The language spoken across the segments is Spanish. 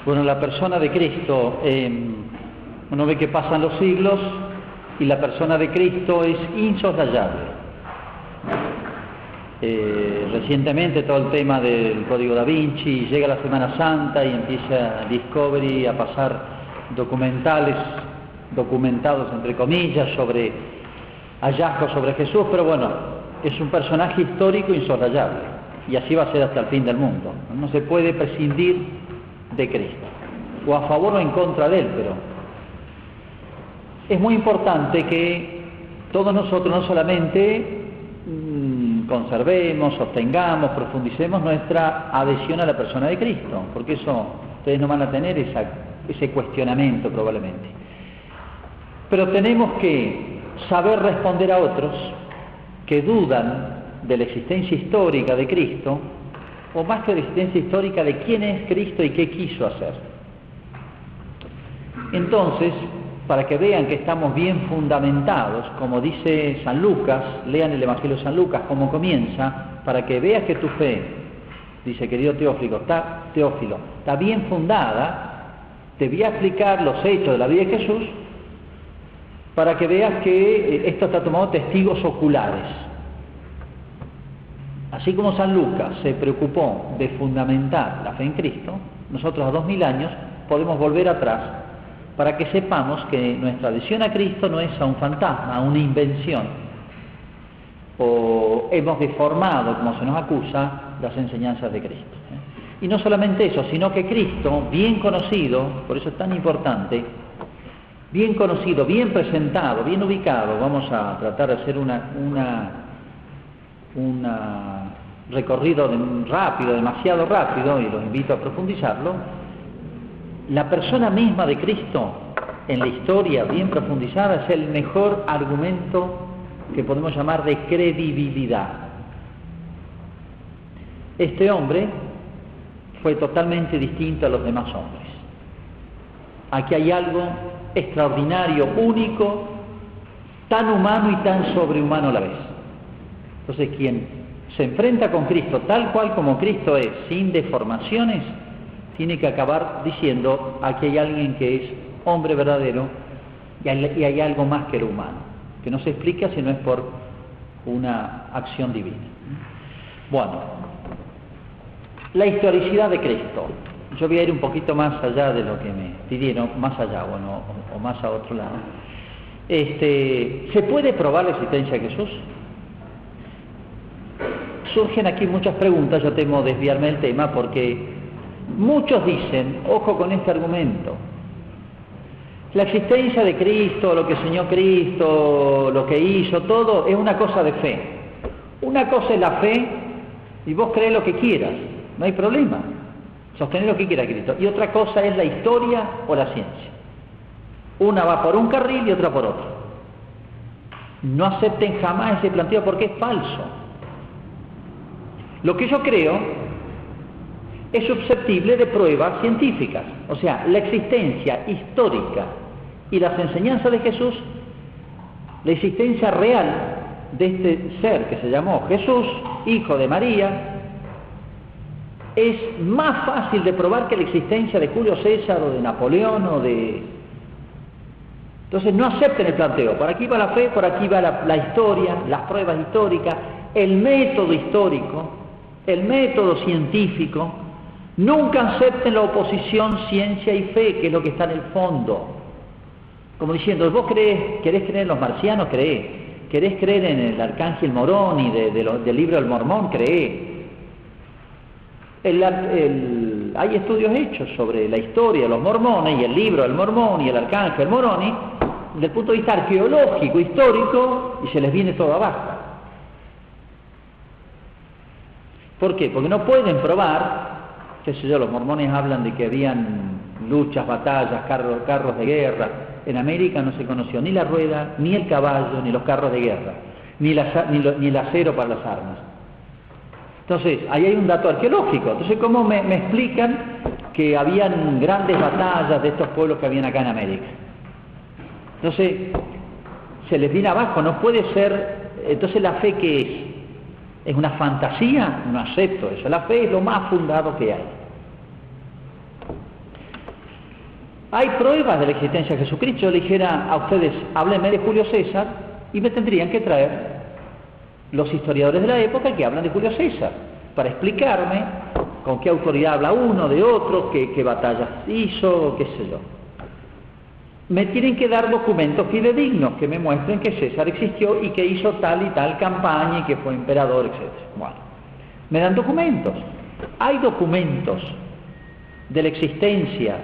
Bueno, la persona de Cristo, uno ve que pasan los siglos y la persona de Cristo es insoslayable. Recientemente todo el tema del Código Da Vinci, llega la Semana Santa y empieza Discovery a pasar documentales, documentados entre comillas, sobre hallazgos sobre Jesús, pero bueno, es un personaje histórico insoslayable y así va a ser hasta el fin del mundo. No se puede prescindir de Cristo, o a favor o en contra de Él, pero es muy importante que todos nosotros no solamente conservemos, sostengamos, profundicemos nuestra adhesión a la persona de Cristo, porque eso ustedes no van a tener ese cuestionamiento probablemente, pero tenemos que saber responder a otros que dudan de la existencia histórica de Cristo, o más que de la existencia histórica de quién es Cristo y qué quiso hacer. Entonces, para que vean que estamos bien fundamentados, como dice San Lucas, lean el Evangelio de San Lucas, cómo comienza, para que veas que tu fe, dice querido Teófilo, está bien fundada, te voy a explicar los hechos de la vida de Jesús, para que veas que esto está tomado testigos oculares. Así como San Lucas se preocupó de fundamentar la fe en Cristo, nosotros a 2000 años podemos volver atrás para que sepamos que nuestra adhesión a Cristo no es a un fantasma, a una invención, o hemos deformado, como se nos acusa, las enseñanzas de Cristo. Y no solamente eso, sino que Cristo, bien conocido, por eso es tan importante, bien conocido, bien presentado, bien ubicado, vamos a tratar de hacer un recorrido rápido, demasiado rápido, y los invito a profundizarlo. La persona misma de Cristo en la historia bien profundizada es el mejor argumento que podemos llamar de credibilidad. Este hombre fue totalmente distinto a los demás hombres. Aquí hay algo extraordinario, único, tan humano y tan sobrehumano a la vez. Entonces, quien se enfrenta con Cristo tal cual como Cristo es, sin deformaciones, tiene que acabar diciendo, aquí hay alguien que es hombre verdadero y hay algo más que lo humano, que no se explica si no es por una acción divina. Bueno, la historicidad de Cristo. Yo voy a ir un poquito más allá de lo que me pidieron, más allá, bueno, o más a otro lado. ¿Se puede probar la existencia de Jesús? Surgen aquí muchas preguntas, yo temo desviarme del tema porque muchos dicen, ojo con este argumento, la existencia de Cristo, lo que enseñó Cristo, lo que hizo, todo es una cosa de fe. Una cosa es la fe y vos crees lo que quieras, no hay problema, sostener lo que quiera Cristo. Y otra cosa es la historia o la ciencia. Una va por un carril y otra por otro. No acepten jamás ese planteo porque es falso. Lo que yo creo es susceptible de pruebas científicas, o sea, la existencia histórica y las enseñanzas de Jesús, la existencia real de este ser que se llamó Jesús, hijo de María, es más fácil de probar que la existencia de Julio César o de Napoleón o de... Entonces no acepten el planteo, por aquí va la fe, por aquí va la historia, las pruebas históricas, el método histórico, el método científico. Nunca acepten la oposición ciencia y fe, que es lo que está en el fondo. Como diciendo, vos querés creer en los marcianos, creé. Querés creer en el arcángel Moroni del libro del Mormón, creé. Hay estudios hechos sobre la historia de los mormones y el libro del Mormón y el arcángel Moroni, desde el punto de vista arqueológico, histórico, y se les viene todo abajo. ¿Por qué? Porque no pueden probar, qué sé yo, los mormones hablan de que habían luchas, batallas, carros de guerra. En América no se conoció ni la rueda, ni el caballo, ni los carros de guerra, ni el acero para las armas. Entonces, ahí hay un dato arqueológico. Entonces, ¿cómo me explican que habían grandes batallas de estos pueblos que habían acá en América? Entonces, se les viene abajo, no puede ser. Entonces, ¿la fe qué es? ¿Es una fantasía? No acepto eso. La fe es lo más fundado que hay. hay pruebas de la existencia de Jesucristo. Yo le dijera a ustedes, háblenme de Julio César, y me tendrían que traer los historiadores de la época que hablan de Julio César, para explicarme con qué autoridad habla uno de otro, qué batallas hizo, qué sé yo. Me tienen que dar documentos fidedignos que me muestren que César existió y que hizo tal y tal campaña y que fue emperador, etc. Bueno, me dan documentos. ¿Hay documentos de la existencia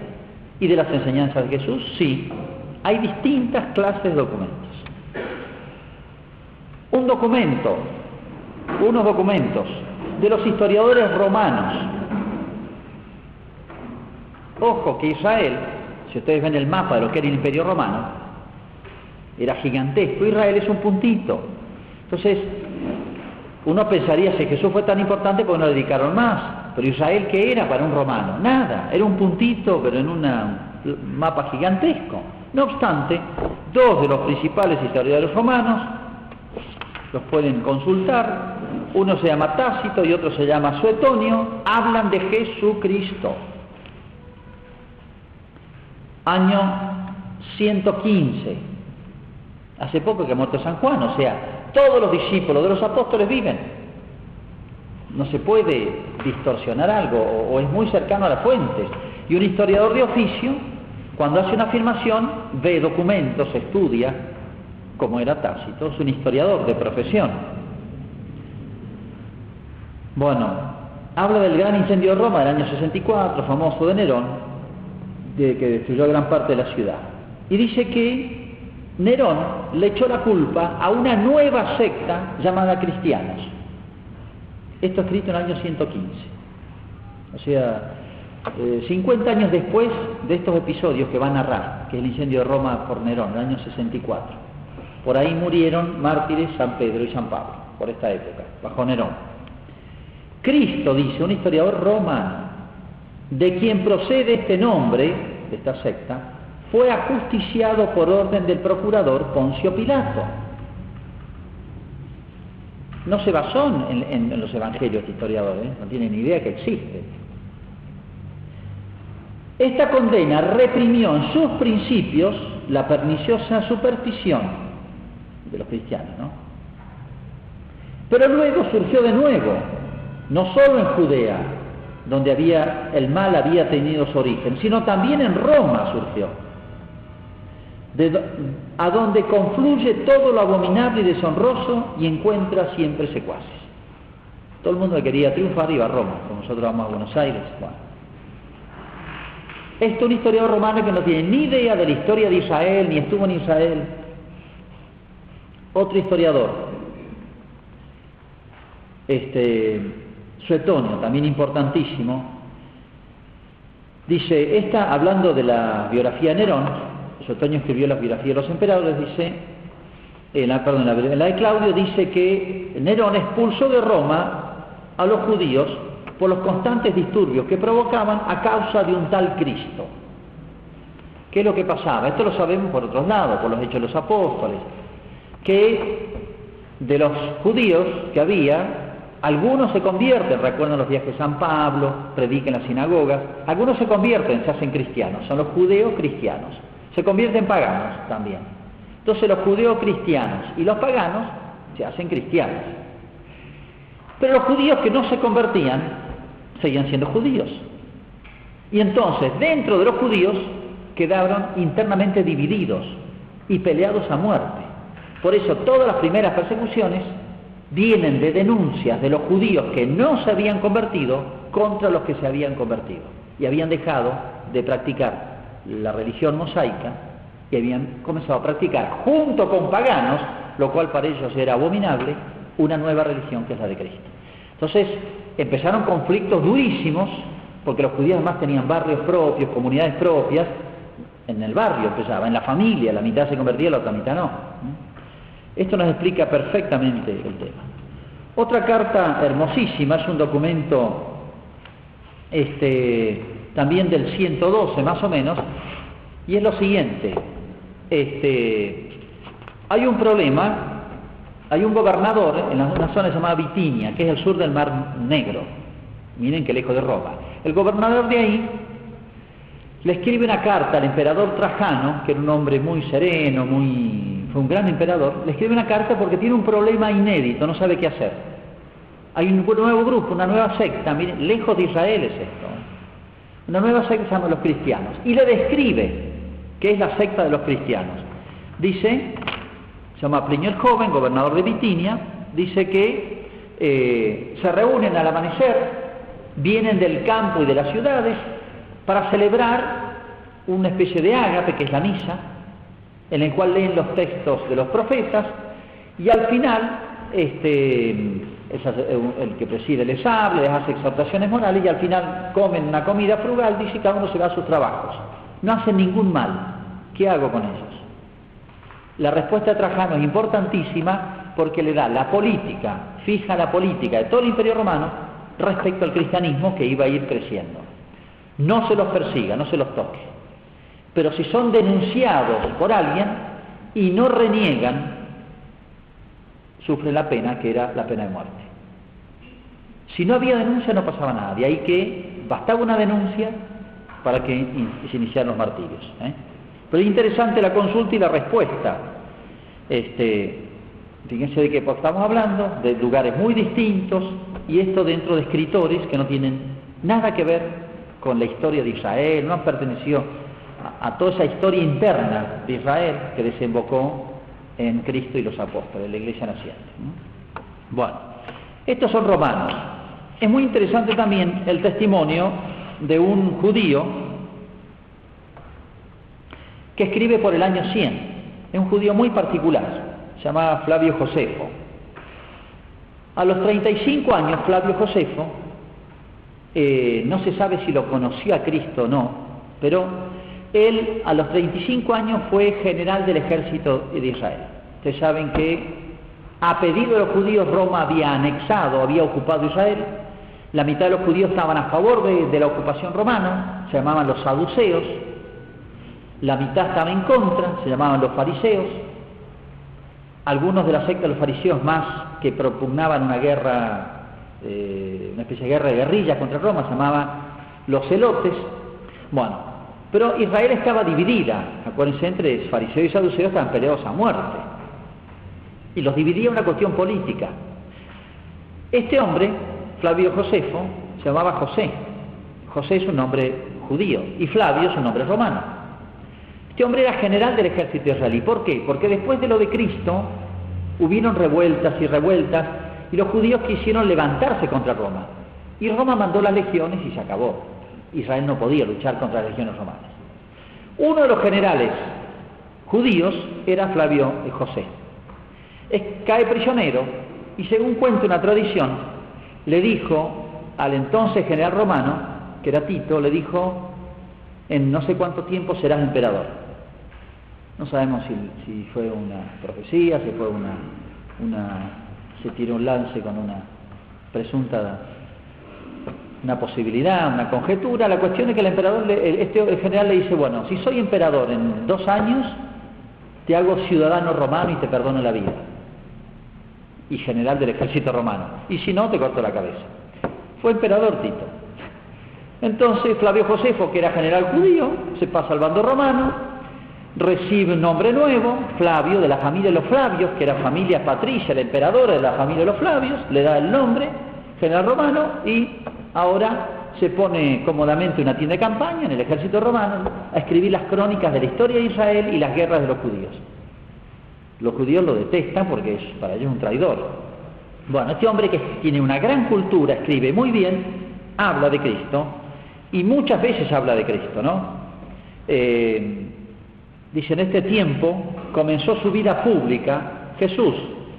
y de las enseñanzas de Jesús? Sí, hay distintas clases de documentos. Unos documentos de los historiadores romanos. Ojo que Israel, si ustedes ven el mapa de lo que era el Imperio Romano, era gigantesco. Israel es un puntito. Entonces, uno pensaría, si Jesús fue tan importante, ¿por qué no le dedicaron más? Pero Israel, ¿qué era para un romano? Nada, era un puntito, pero en un mapa gigantesco. No obstante, dos de los principales historiadores romanos, los pueden consultar, uno se llama Tácito y otro se llama Suetonio, hablan de Jesucristo. Año 115, hace poco que ha muerto San Juan, o sea, todos los discípulos de los apóstoles viven. No se puede distorsionar algo, o es muy cercano a las fuentes. Y un historiador de oficio, cuando hace una afirmación, ve documentos, estudia, como era Tácito, es un historiador de profesión. Bueno, habla del gran incendio de Roma del año 64, famoso de Nerón, que destruyó gran parte de la ciudad. Y dice que Nerón le echó la culpa a una nueva secta llamada cristianos. Esto escrito en el año 115. O sea, 50 años después de estos episodios que va a narrar, que es el incendio de Roma por Nerón, en el año 64. Por ahí murieron mártires San Pedro y San Pablo, por esta época, bajo Nerón. Cristo, dice un historiador romano, de quien procede este nombre, de esta secta, fue ajusticiado por orden del procurador Poncio Pilato. No se basó en los evangelios este historiador, no tiene ni idea que existe. Esta condena reprimió en sus principios la perniciosa superstición de los cristianos, ¿no? Pero luego surgió de nuevo, no solo en Judea, donde el mal había tenido su origen, sino también en Roma surgió, a donde confluye todo lo abominable y deshonroso y encuentra siempre secuaces. Todo el mundo que quería triunfar iba a Roma, como nosotros vamos a Buenos Aires. Bueno. Esto es un historiador romano que no tiene ni idea de la historia de Israel, ni estuvo en Israel. Otro historiador, Suetonio, también importantísimo, dice, hablando de la biografía de Nerón, Suetonio escribió la biografía de los emperadores, dice, en la de Claudio dice que Nerón expulsó de Roma a los judíos por los constantes disturbios que provocaban a causa de un tal Cristo. ¿Qué es lo que pasaba? Esto lo sabemos por otros lados, por los Hechos de los Apóstoles, que de los judíos que había, algunos se convierten, recuerdan los viajes de San Pablo, predican en las sinagogas, algunos se convierten, se hacen cristianos, son los judeos cristianos, se convierten en paganos también. Entonces los judeos cristianos y los paganos se hacen cristianos. Pero los judíos que no se convertían, seguían siendo judíos. Y entonces, dentro de los judíos, quedaron internamente divididos y peleados a muerte. Por eso todas las primeras persecuciones vienen de denuncias de los judíos que no se habían convertido contra los que se habían convertido y habían dejado de practicar la religión mosaica y habían comenzado a practicar junto con paganos, lo cual para ellos era abominable, una nueva religión que es la de Cristo. Entonces empezaron conflictos durísimos porque los judíos además tenían barrios propios, comunidades propias. En el barrio empezaba, en la familia, la mitad se convertía, la otra mitad no. Esto nos explica perfectamente el tema. Otra carta hermosísima, es un documento también del 112 más o menos, y es lo siguiente. Hay un problema, hay un gobernador en una zona llamada Bitinia, que es el sur del Mar Negro. Miren qué lejos de Roma. El gobernador de ahí le escribe una carta al emperador Trajano, que era un hombre muy sereno, fue un gran emperador, le escribe una carta porque tiene un problema inédito, no sabe qué hacer. Hay un nuevo grupo, una nueva secta, miren, lejos de Israel es esto, una nueva secta se llama los cristianos, y le describe qué es la secta de los cristianos. Dice, se llama Plinio el Joven, gobernador de Bitinia, dice que se reúnen al amanecer, vienen del campo y de las ciudades para celebrar una especie de ágape, que es la misa, en el cual leen los textos de los profetas, y al final el que preside les habla, les hace exhortaciones morales, y al final comen una comida frugal, dice, cada uno se va a sus trabajos. No hacen ningún mal. ¿Qué hago con ellos? La respuesta de Trajano es importantísima porque le da la política, fija la política de todo el Imperio Romano respecto al cristianismo que iba a ir creciendo. No se los persiga, no se los toque. Pero si son denunciados por alguien y no reniegan, sufren la pena, que era la pena de muerte. Si no había denuncia no pasaba nada, de ahí que bastaba una denuncia para que se iniciaran los martirios. Pero es interesante la consulta y la respuesta. Fíjense de que estamos hablando de lugares muy distintos, y esto dentro de escritores que no tienen nada que ver con la historia de Israel, no han pertenecido a toda esa historia interna de Israel que desembocó en Cristo y los apóstoles, la iglesia naciente. Bueno, estos son romanos. Es muy interesante también el testimonio de un judío que escribe por el año 100. Es un judío muy particular, se llamaba Flavio Josefo. A los 35 años, Flavio Josefo, no se sabe si lo conoció a Cristo o no, pero él a los 35 años fue general del ejército de Israel. Ustedes saben que a pedido de los judíos Roma había anexado, había ocupado Israel. La mitad de los judíos estaban a favor de la ocupación romana, se llamaban los saduceos. La mitad estaba en contra, se llamaban los fariseos. Algunos de la secta de los fariseos más que propugnaban una guerra, una especie de guerra de guerrillas contra Roma, se llamaban los celotes. Bueno, pero Israel estaba dividida, acuérdense, entre fariseos y saduceos, estaban peleados a muerte. Y los dividía una cuestión política. Este hombre, Flavio Josefo, se llamaba José. José es un nombre judío y Flavio es un nombre romano. Este hombre era general del ejército israelí. ¿Por qué? Porque después de lo de Cristo hubieron revueltas y los judíos quisieron levantarse contra Roma. Y Roma mandó las legiones y se acabó. Israel no podía luchar contra las legiones romanas. Uno de los generales judíos era Flavio José. Cae prisionero y, según cuenta una tradición, le dijo al entonces general romano, que era Tito, le dijo: en no sé cuánto tiempo serás emperador. No sabemos si fue una profecía, si fue se tiró un lance con una presunta, una posibilidad, una conjetura. La cuestión es que el emperador, el general le dice: bueno, si soy emperador en 2 años, te hago ciudadano romano y te perdono la vida, y general del ejército romano, y si no, te corto la cabeza. Fue emperador Tito. Entonces Flavio Josefo, que era general judío, se pasa al bando romano, recibe un nombre nuevo, Flavio, de la familia de los Flavios, que era familia patricia, el emperador de la familia de los Flavios, le da el nombre, general romano, y ahora se pone cómodamente una tienda de campaña en el ejército romano a escribir las crónicas de la historia de Israel y las guerras de los judíos. Los judíos lo detestan porque para ellos es un traidor. Bueno, este hombre, que tiene una gran cultura, escribe muy bien, habla de Cristo, y muchas veces habla de Cristo, ¿no? Dice: en este tiempo comenzó su vida pública Jesús.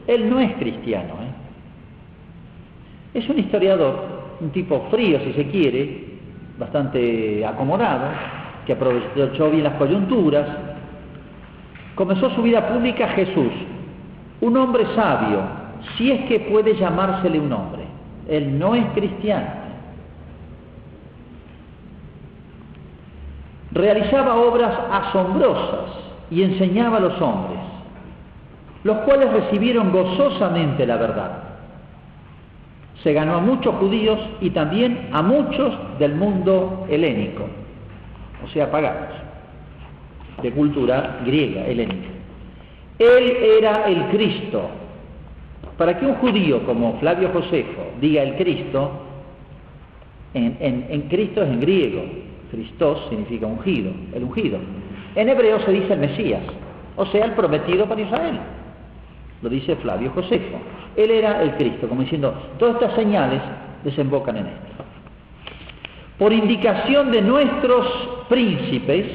Él no es cristiano, es un historiador, un tipo frío si se quiere, bastante acomodado, que aprovechó bien las coyunturas. Comenzó su vida pública Jesús, un hombre sabio, si es que puede llamársele un hombre. Él no es cristiano. Realizaba obras asombrosas y enseñaba a los hombres, los cuales recibieron gozosamente la verdad. Se ganó a muchos judíos y también a muchos del mundo helénico. o sea, paganos, de cultura griega, helénica. Él era el Cristo. Para que un judío como Flavio Josefo diga el Cristo, en Cristo es en griego, Christos significa ungido, el ungido. En hebreo se dice el Mesías, o sea, el prometido para Israel. Lo dice Flavio Josefo. Él era el Cristo, como diciendo, todas estas señales desembocan en esto. Por indicación de nuestros príncipes,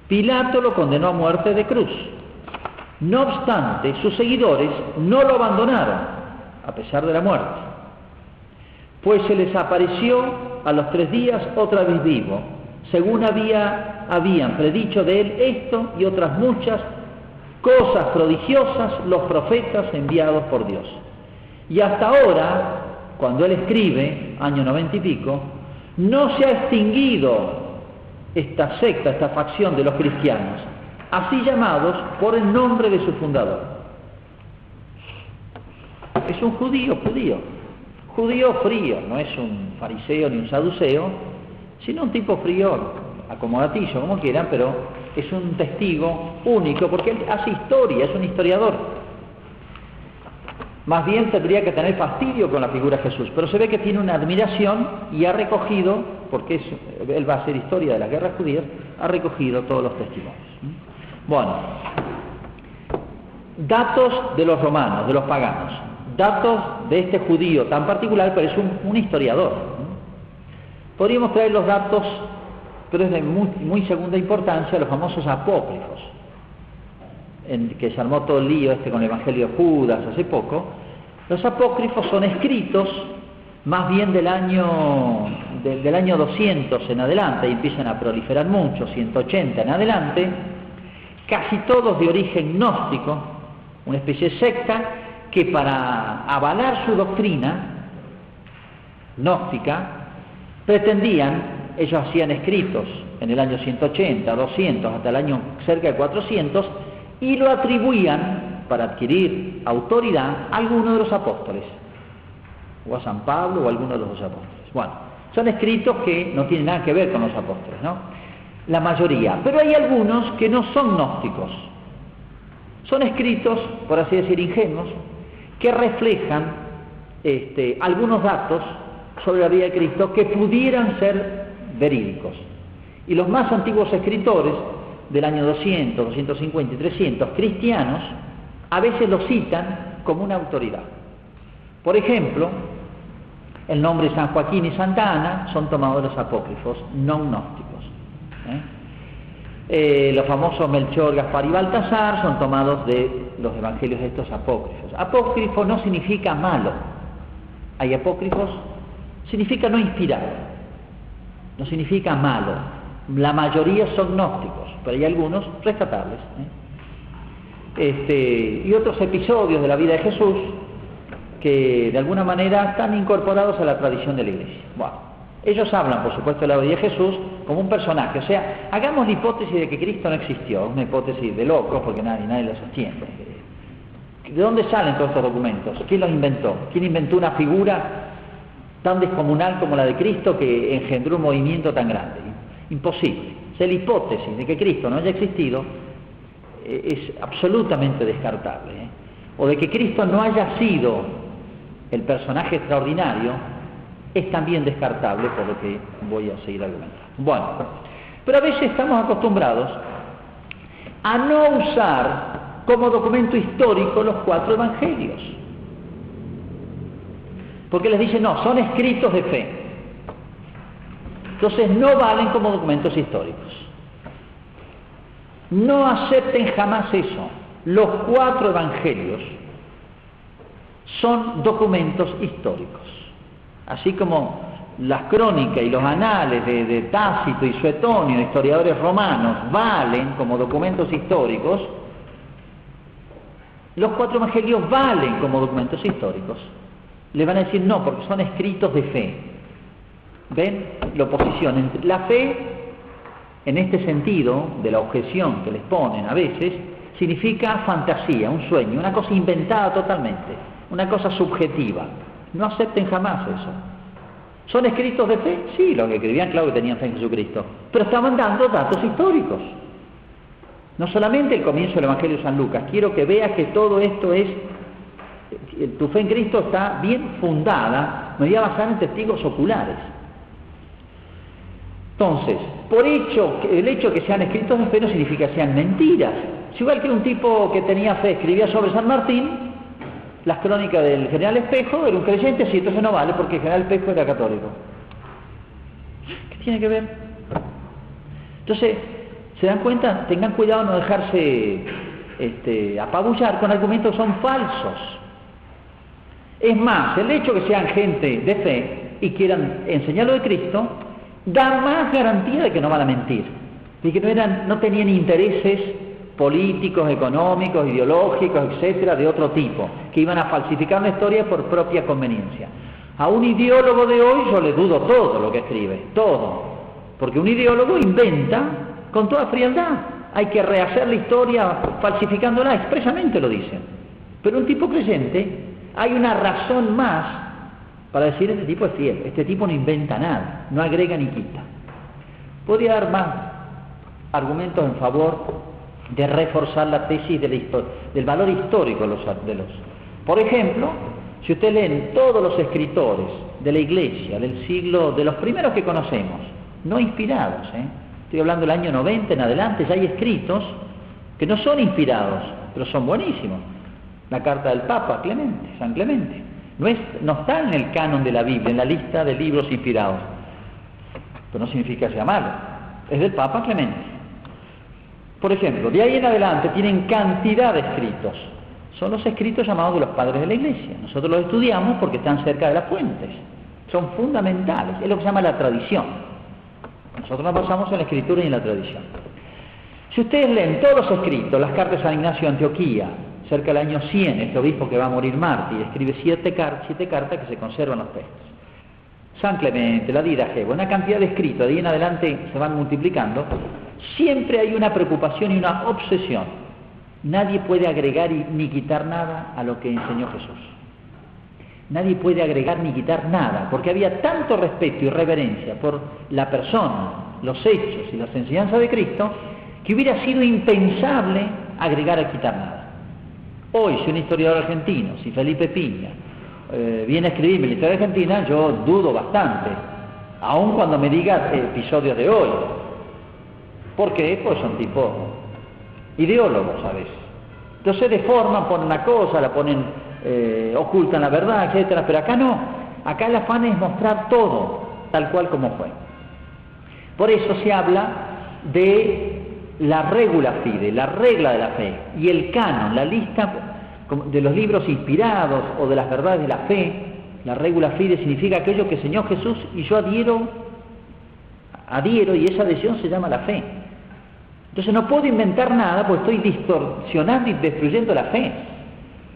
Pilato lo condenó a muerte de cruz. No obstante, sus seguidores no lo abandonaron, a pesar de la muerte, pues se les apareció a los 3 días otra vez vivo, según habían predicho de él esto y otras muchas cosas prodigiosas los profetas enviados por Dios. Y hasta ahora, cuando él escribe, año 90 y pico, no se ha extinguido esta secta, esta facción de los cristianos, así llamados por el nombre de su fundador. Es un judío frío, no es un fariseo ni un saduceo, sino un tipo frío, acomodatillo, como quieran, pero es un testigo único, porque él hace historia, es un historiador. Más bien tendría que tener fastidio con la figura de Jesús, pero se ve que tiene una admiración y ha recogido, porque él va a hacer historia de las guerras judías, ha recogido todos los testimonios. Bueno, datos de los romanos, de los paganos, datos de este judío tan particular, pero es un historiador. Podríamos traer los datos, pero es de muy segunda importancia, los famosos apócrifos, en que se armó todo el lío con el Evangelio de Judas hace poco. Los apócrifos son escritos más bien del año 200 en adelante, y empiezan a proliferar mucho, 180 en adelante, casi todos de origen gnóstico, una especie de secta que para avalar su doctrina gnóstica pretendían, ellos hacían escritos en el año 180, 200, hasta el año cerca de 400, y lo atribuían, para adquirir autoridad, a alguno de los apóstoles, o a San Pablo o a alguno de los 2 apóstoles. Bueno, son escritos que no tienen nada que ver con los apóstoles, ¿no? La mayoría, pero hay algunos que no son gnósticos, son escritos, por así decir, ingenuos, que reflejan algunos datos sobre la vida de Cristo que pudieran ser verídicos. Y los más antiguos escritores del año 200, 250 y 300, cristianos, a veces lo citan como una autoridad. Por ejemplo, el nombre de San Joaquín y Santa Ana son tomados de los apócrifos no gnósticos. Los famosos Melchor, Gaspar y Baltasar son tomados de los evangelios de estos apócrifos. Apócrifo no significa malo. Hay apócrifos, significa no inspirado, no significa malo. La mayoría son gnósticos, pero hay algunos rescatables. Y otros episodios de la vida de Jesús que de alguna manera están incorporados a la tradición de la Iglesia. Bueno, ellos hablan, por supuesto, de la vida de Jesús como un personaje. O sea, hagamos la hipótesis de que Cristo no existió, una hipótesis de locos, porque nadie lo sostiene. ¿De dónde salen todos estos documentos? ¿Quién los inventó? ¿Quién inventó una figura tan descomunal como la de Cristo que engendró un movimiento tan grande? Imposible. O sea, la hipótesis de que Cristo no haya existido es absolutamente descartable. O de que Cristo no haya sido el personaje extraordinario es también descartable, por lo que voy a seguir argumentando. Bueno, pero a veces estamos acostumbrados a no usar como documento histórico los 4 evangelios, porque les dicen, no, son escritos de fe, entonces no valen como documentos históricos. No acepten jamás eso. Los 4 evangelios son documentos históricos, así como las crónicas y los anales de Tácito y Suetonio, historiadores romanos, valen como documentos históricos. Los 4 evangelios valen como documentos históricos. Le van a decir no, porque son escritos de fe. ¿Ven la oposición entre la fe, en este sentido de la objeción que les ponen a veces, significa fantasía, un sueño, una cosa inventada totalmente, una cosa subjetiva? No acepten jamás eso. ¿Son escritos de fe? Sí, los que escribían, claro que tenían fe en Jesucristo, pero estaban dando datos históricos. No solamente el comienzo del Evangelio de San Lucas, quiero que veas que todo esto es, tu fe en Cristo está bien fundada, me voy a basar en testigos oculares. Entonces, el hecho de que sean escritos de fe no significa que sean mentiras. Es igual que un tipo que tenía fe, escribía sobre San Martín, las crónicas del general Espejo, era un creyente, sí, entonces no vale porque el general Espejo era católico. ¿Qué tiene que ver? Entonces, ¿se dan cuenta? Tengan cuidado de no dejarse apabullar con argumentos que son falsos. Es más, el hecho de que sean gente de fe y quieran enseñar lo de Cristo, da más garantía de que no van a mentir, de que no tenían intereses políticos, económicos, ideológicos, etcétera, de otro tipo, que iban a falsificar una historia por propia conveniencia. A un ideólogo de hoy yo le dudo todo lo que escribe, todo, porque un ideólogo inventa con toda frialdad, hay que rehacer la historia falsificándola, expresamente lo dicen. Pero un tipo creyente, hay una razón más para decir este tipo es fiel, este tipo no inventa nada, no agrega ni quita. Podría dar más argumentos en favor de reforzar la tesis del valor histórico de los. Por ejemplo, si ustedes leen todos los escritores de la Iglesia del siglo, de los primeros que conocemos, no inspirados, estoy hablando del año 90 en adelante, ya hay escritos que no son inspirados, pero son buenísimos. La carta del Papa Clemente, San Clemente, no está en el canon de la Biblia, en la lista de libros inspirados, pero no significa que sea malo, es del Papa Clemente. Por ejemplo, de ahí en adelante tienen cantidad de escritos, son los escritos llamados de los padres de la Iglesia. Nosotros los estudiamos porque están cerca de las fuentes, son fundamentales, es lo que se llama la tradición. Nosotros nos basamos en la escritura y en la tradición. Si ustedes leen todos los escritos, las cartas de San Ignacio de Antioquía, cerca del año 100, este obispo que va a morir mártir, escribe 7 cartas que se conservan los textos. San Clemente, la Didaje, una cantidad de escritos, de ahí en adelante se van multiplicando. Siempre hay una preocupación y una obsesión. Nadie puede agregar ni quitar nada a lo que enseñó Jesús. Nadie puede agregar ni quitar nada, porque había tanto respeto y reverencia por la persona, los hechos y las enseñanzas de Cristo, que hubiera sido impensable agregar o quitar nada. Hoy, si un historiador argentino, si Felipe Piña, viene a escribirme la historia argentina, yo dudo bastante, aun cuando me diga episodios de hoy. ¿Por qué? Pues son tipo ideólogos a veces. Entonces deforman, ponen una cosa, la ponen, ocultan la verdad, etcétera. Pero acá no. Acá el afán es mostrar todo tal cual como fue. Por eso se habla de la regula fide, la regla de la fe, y el canon, la lista de los libros inspirados o de las verdades de la fe. La regula fide significa aquello que enseñó Jesús y yo adhiero, y esa adhesión se llama la fe. Entonces no puedo inventar nada porque estoy distorsionando y destruyendo la fe.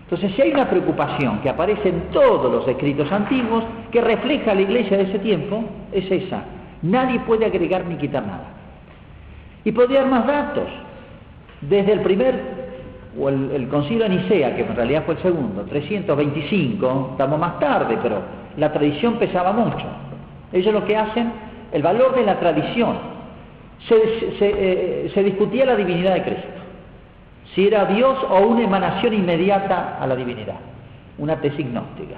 Entonces si hay una preocupación que aparece en todos los escritos antiguos que refleja la Iglesia de ese tiempo, es esa. Nadie puede agregar ni quitar nada. Y podría dar más datos. Desde el el concilio de Nicea, que en realidad fue el segundo, 325, estamos más tarde, pero la tradición pesaba mucho. Ellos lo que hacen, el valor de la tradición. Se discutía la divinidad de Cristo, si era Dios o una emanación inmediata a la divinidad, una tesis gnóstica.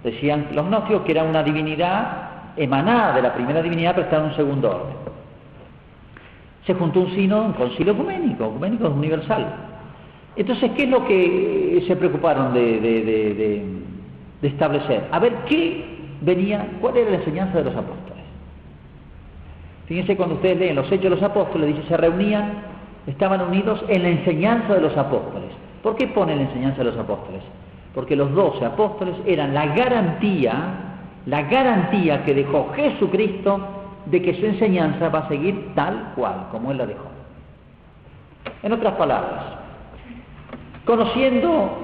Decían los gnósticos que era una divinidad emanada de la primera divinidad, pero estaba en un segundo orden. Se juntó un concilio ecuménico universal. Entonces, ¿qué es lo que se preocuparon de establecer? A ver cuál era la enseñanza de los apóstoles. Fíjense, cuando ustedes leen los Hechos de los Apóstoles, dice, se reunían, estaban unidos en la enseñanza de los apóstoles. ¿Por qué pone la enseñanza de los apóstoles? Porque los 12 apóstoles eran la garantía que dejó Jesucristo de que su enseñanza va a seguir tal cual, como Él la dejó. En otras palabras, conociendo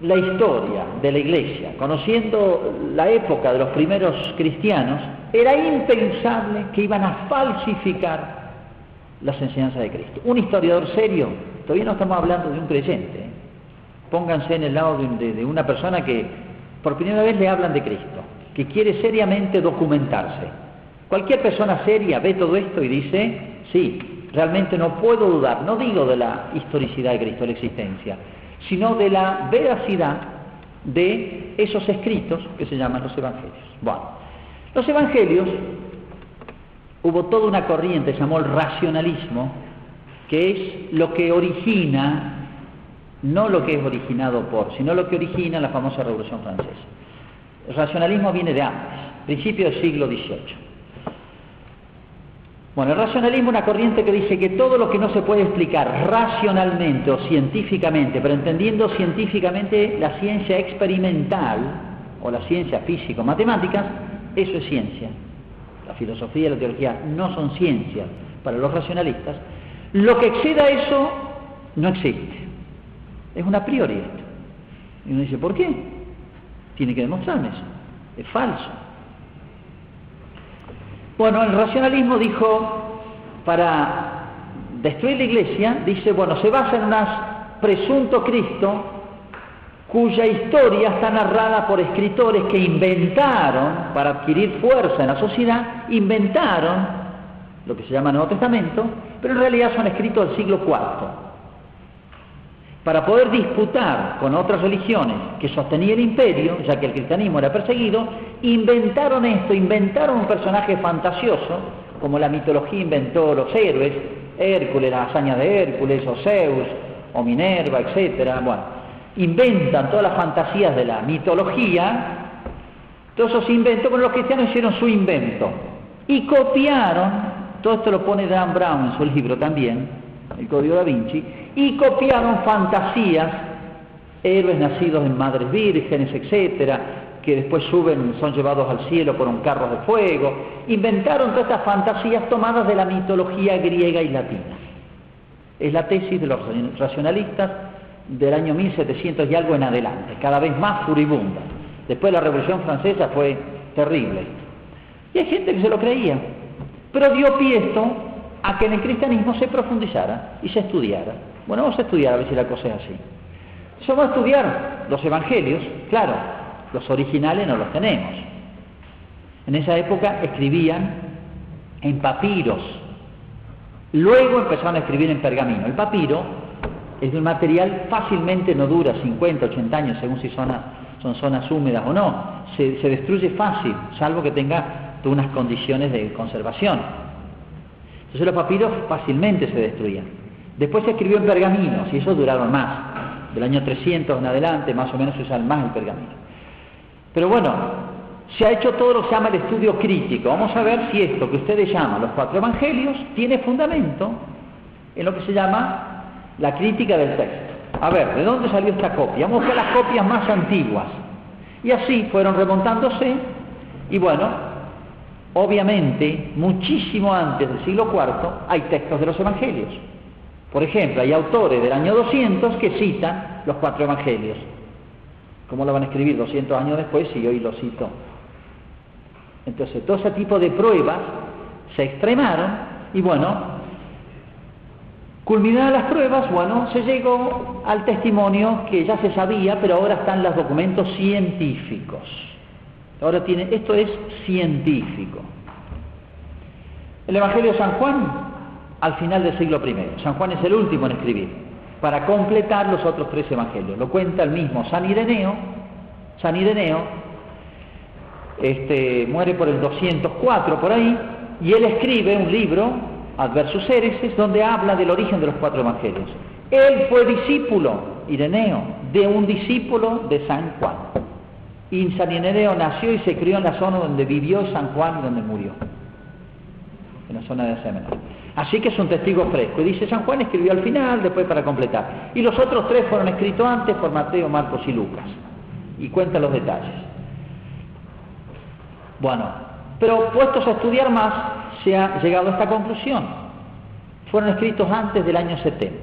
la historia de la Iglesia, conociendo la época de los primeros cristianos, era impensable que iban a falsificar las enseñanzas de Cristo. Un historiador serio, todavía no estamos hablando de un creyente, pónganse en el lado de una persona que por primera vez le hablan de Cristo, que quiere seriamente documentarse. Cualquier persona seria ve todo esto y dice, sí, realmente no puedo dudar, no digo de la historicidad de Cristo, de la existencia, sino de la veracidad de esos escritos que se llaman los Evangelios. Bueno, los Evangelios, hubo toda una corriente, se llamó el racionalismo, que es lo que origina, no lo que es originado por, sino lo que origina la famosa Revolución Francesa. El racionalismo viene de antes, principio del siglo XVIII. Bueno, el racionalismo es una corriente que dice que todo lo que no se puede explicar racionalmente o científicamente, pero entendiendo científicamente la ciencia experimental o la ciencia físico-matemáticas, eso es ciencia. La filosofía y la teología no son ciencia para los racionalistas. Lo que exceda eso no existe. Es un a priori esto. Y uno dice, ¿por qué? Tiene que demostrarme eso. Es falso. Bueno, el racionalismo dijo, para destruir la Iglesia, dice, bueno, se basa en un presunto Cristo cuya historia está narrada por escritores que inventaron, para adquirir fuerza en la sociedad, inventaron lo que se llama Nuevo Testamento, pero en realidad son escritos del siglo IV. Para poder disputar con otras religiones que sostenían el imperio, ya que el cristianismo era perseguido, inventaron esto, inventaron un personaje fantasioso, como la mitología inventó los héroes, Hércules, las hazañas de Hércules, o Zeus, o Minerva, etc. Bueno, inventan todas las fantasías de la mitología, todos esos inventos, pero los cristianos hicieron su invento, y copiaron, todo esto lo pone Dan Brown en su libro también, el Código Da Vinci, y copiaron fantasías, héroes nacidos en madres vírgenes, etcétera, que después son llevados al cielo por un carro de fuego. Inventaron todas estas fantasías tomadas de la mitología griega y latina. Es la tesis de los racionalistas del año 1700 y algo en adelante, cada vez más furibunda. Después de la Revolución Francesa fue terrible. Y hay gente que se lo creía, pero dio pie esto a que en el cristianismo se profundizara y se estudiara. Bueno, vamos a estudiar a ver si la cosa es así. Si vamos a estudiar los evangelios, claro, los originales no los tenemos. En esa época escribían en papiros, luego empezaron a escribir en pergamino. El papiro es de un material fácilmente no dura 50, 80 años, según si son zonas húmedas o no. Se destruye fácil, salvo que tenga unas condiciones de conservación. Entonces los papiros fácilmente se destruían. Después se escribió en pergaminos y eso duraron más. Del año 300 en adelante más o menos se usa más el pergamino. Pero bueno, se ha hecho todo lo que se llama el estudio crítico. Vamos a ver si esto que ustedes llaman los 4 evangelios tiene fundamento en lo que se llama la crítica del texto. A ver, ¿de dónde salió esta copia? Vamos a buscar las copias más antiguas. Y así fueron remontándose y bueno, obviamente, muchísimo antes del siglo IV hay textos de los evangelios. Por ejemplo, hay autores del año 200 que citan los 4 evangelios. ¿Cómo lo van a escribir 200 años después si hoy lo cito? Entonces, todo ese tipo de pruebas se extremaron y bueno, culminadas las pruebas, bueno, se llegó al testimonio que ya se sabía, pero ahora están los documentos científicos. Ahora esto es científico. El Evangelio de San Juan, al final del siglo I. San Juan es el último en escribir, para completar los otros 3 evangelios. Lo cuenta el mismo San Ireneo. San Ireneo muere por el 204 por ahí, y él escribe un libro, Adversus Hereses, donde habla del origen de los 4 evangelios. Él fue discípulo, Ireneo, de un discípulo de San Juan. Y San Ireneo nació y se crió en la zona donde vivió San Juan y donde murió, en la zona de Asia Menor. Así que es un testigo fresco. Y dice, San Juan escribió al final, después para completar. Y los otros 3 fueron escritos antes por Mateo, Marcos y Lucas. Y cuenta los detalles. Bueno, pero puestos a estudiar más, se ha llegado a esta conclusión. Fueron escritos antes del año 70.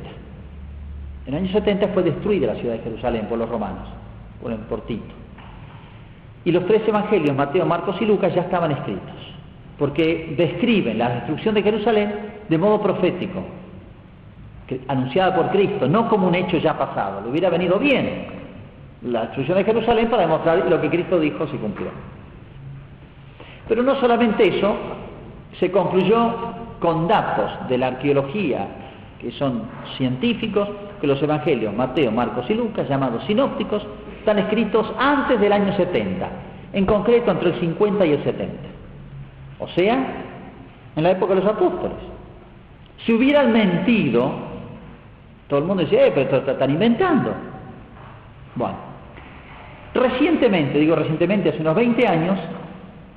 En el año 70 fue destruida la ciudad de Jerusalén por los romanos, por Tito. Y los 3 evangelios, Mateo, Marcos y Lucas, ya estaban escritos, porque describen la destrucción de Jerusalén de modo profético, anunciada por Cristo, no como un hecho ya pasado. Le hubiera venido bien la destrucción de Jerusalén para demostrar que lo que Cristo dijo se cumplió. Pero no solamente eso, se concluyó con datos de la arqueología, que son científicos, que los evangelios Mateo, Marcos y Lucas, llamados sinópticos, están escritos antes del año 70, en concreto entre el 50 y el 70. O sea, en la época de los apóstoles. Si hubieran mentido, todo el mundo decía, pero esto están inventando. Bueno, recientemente, hace unos 20 años,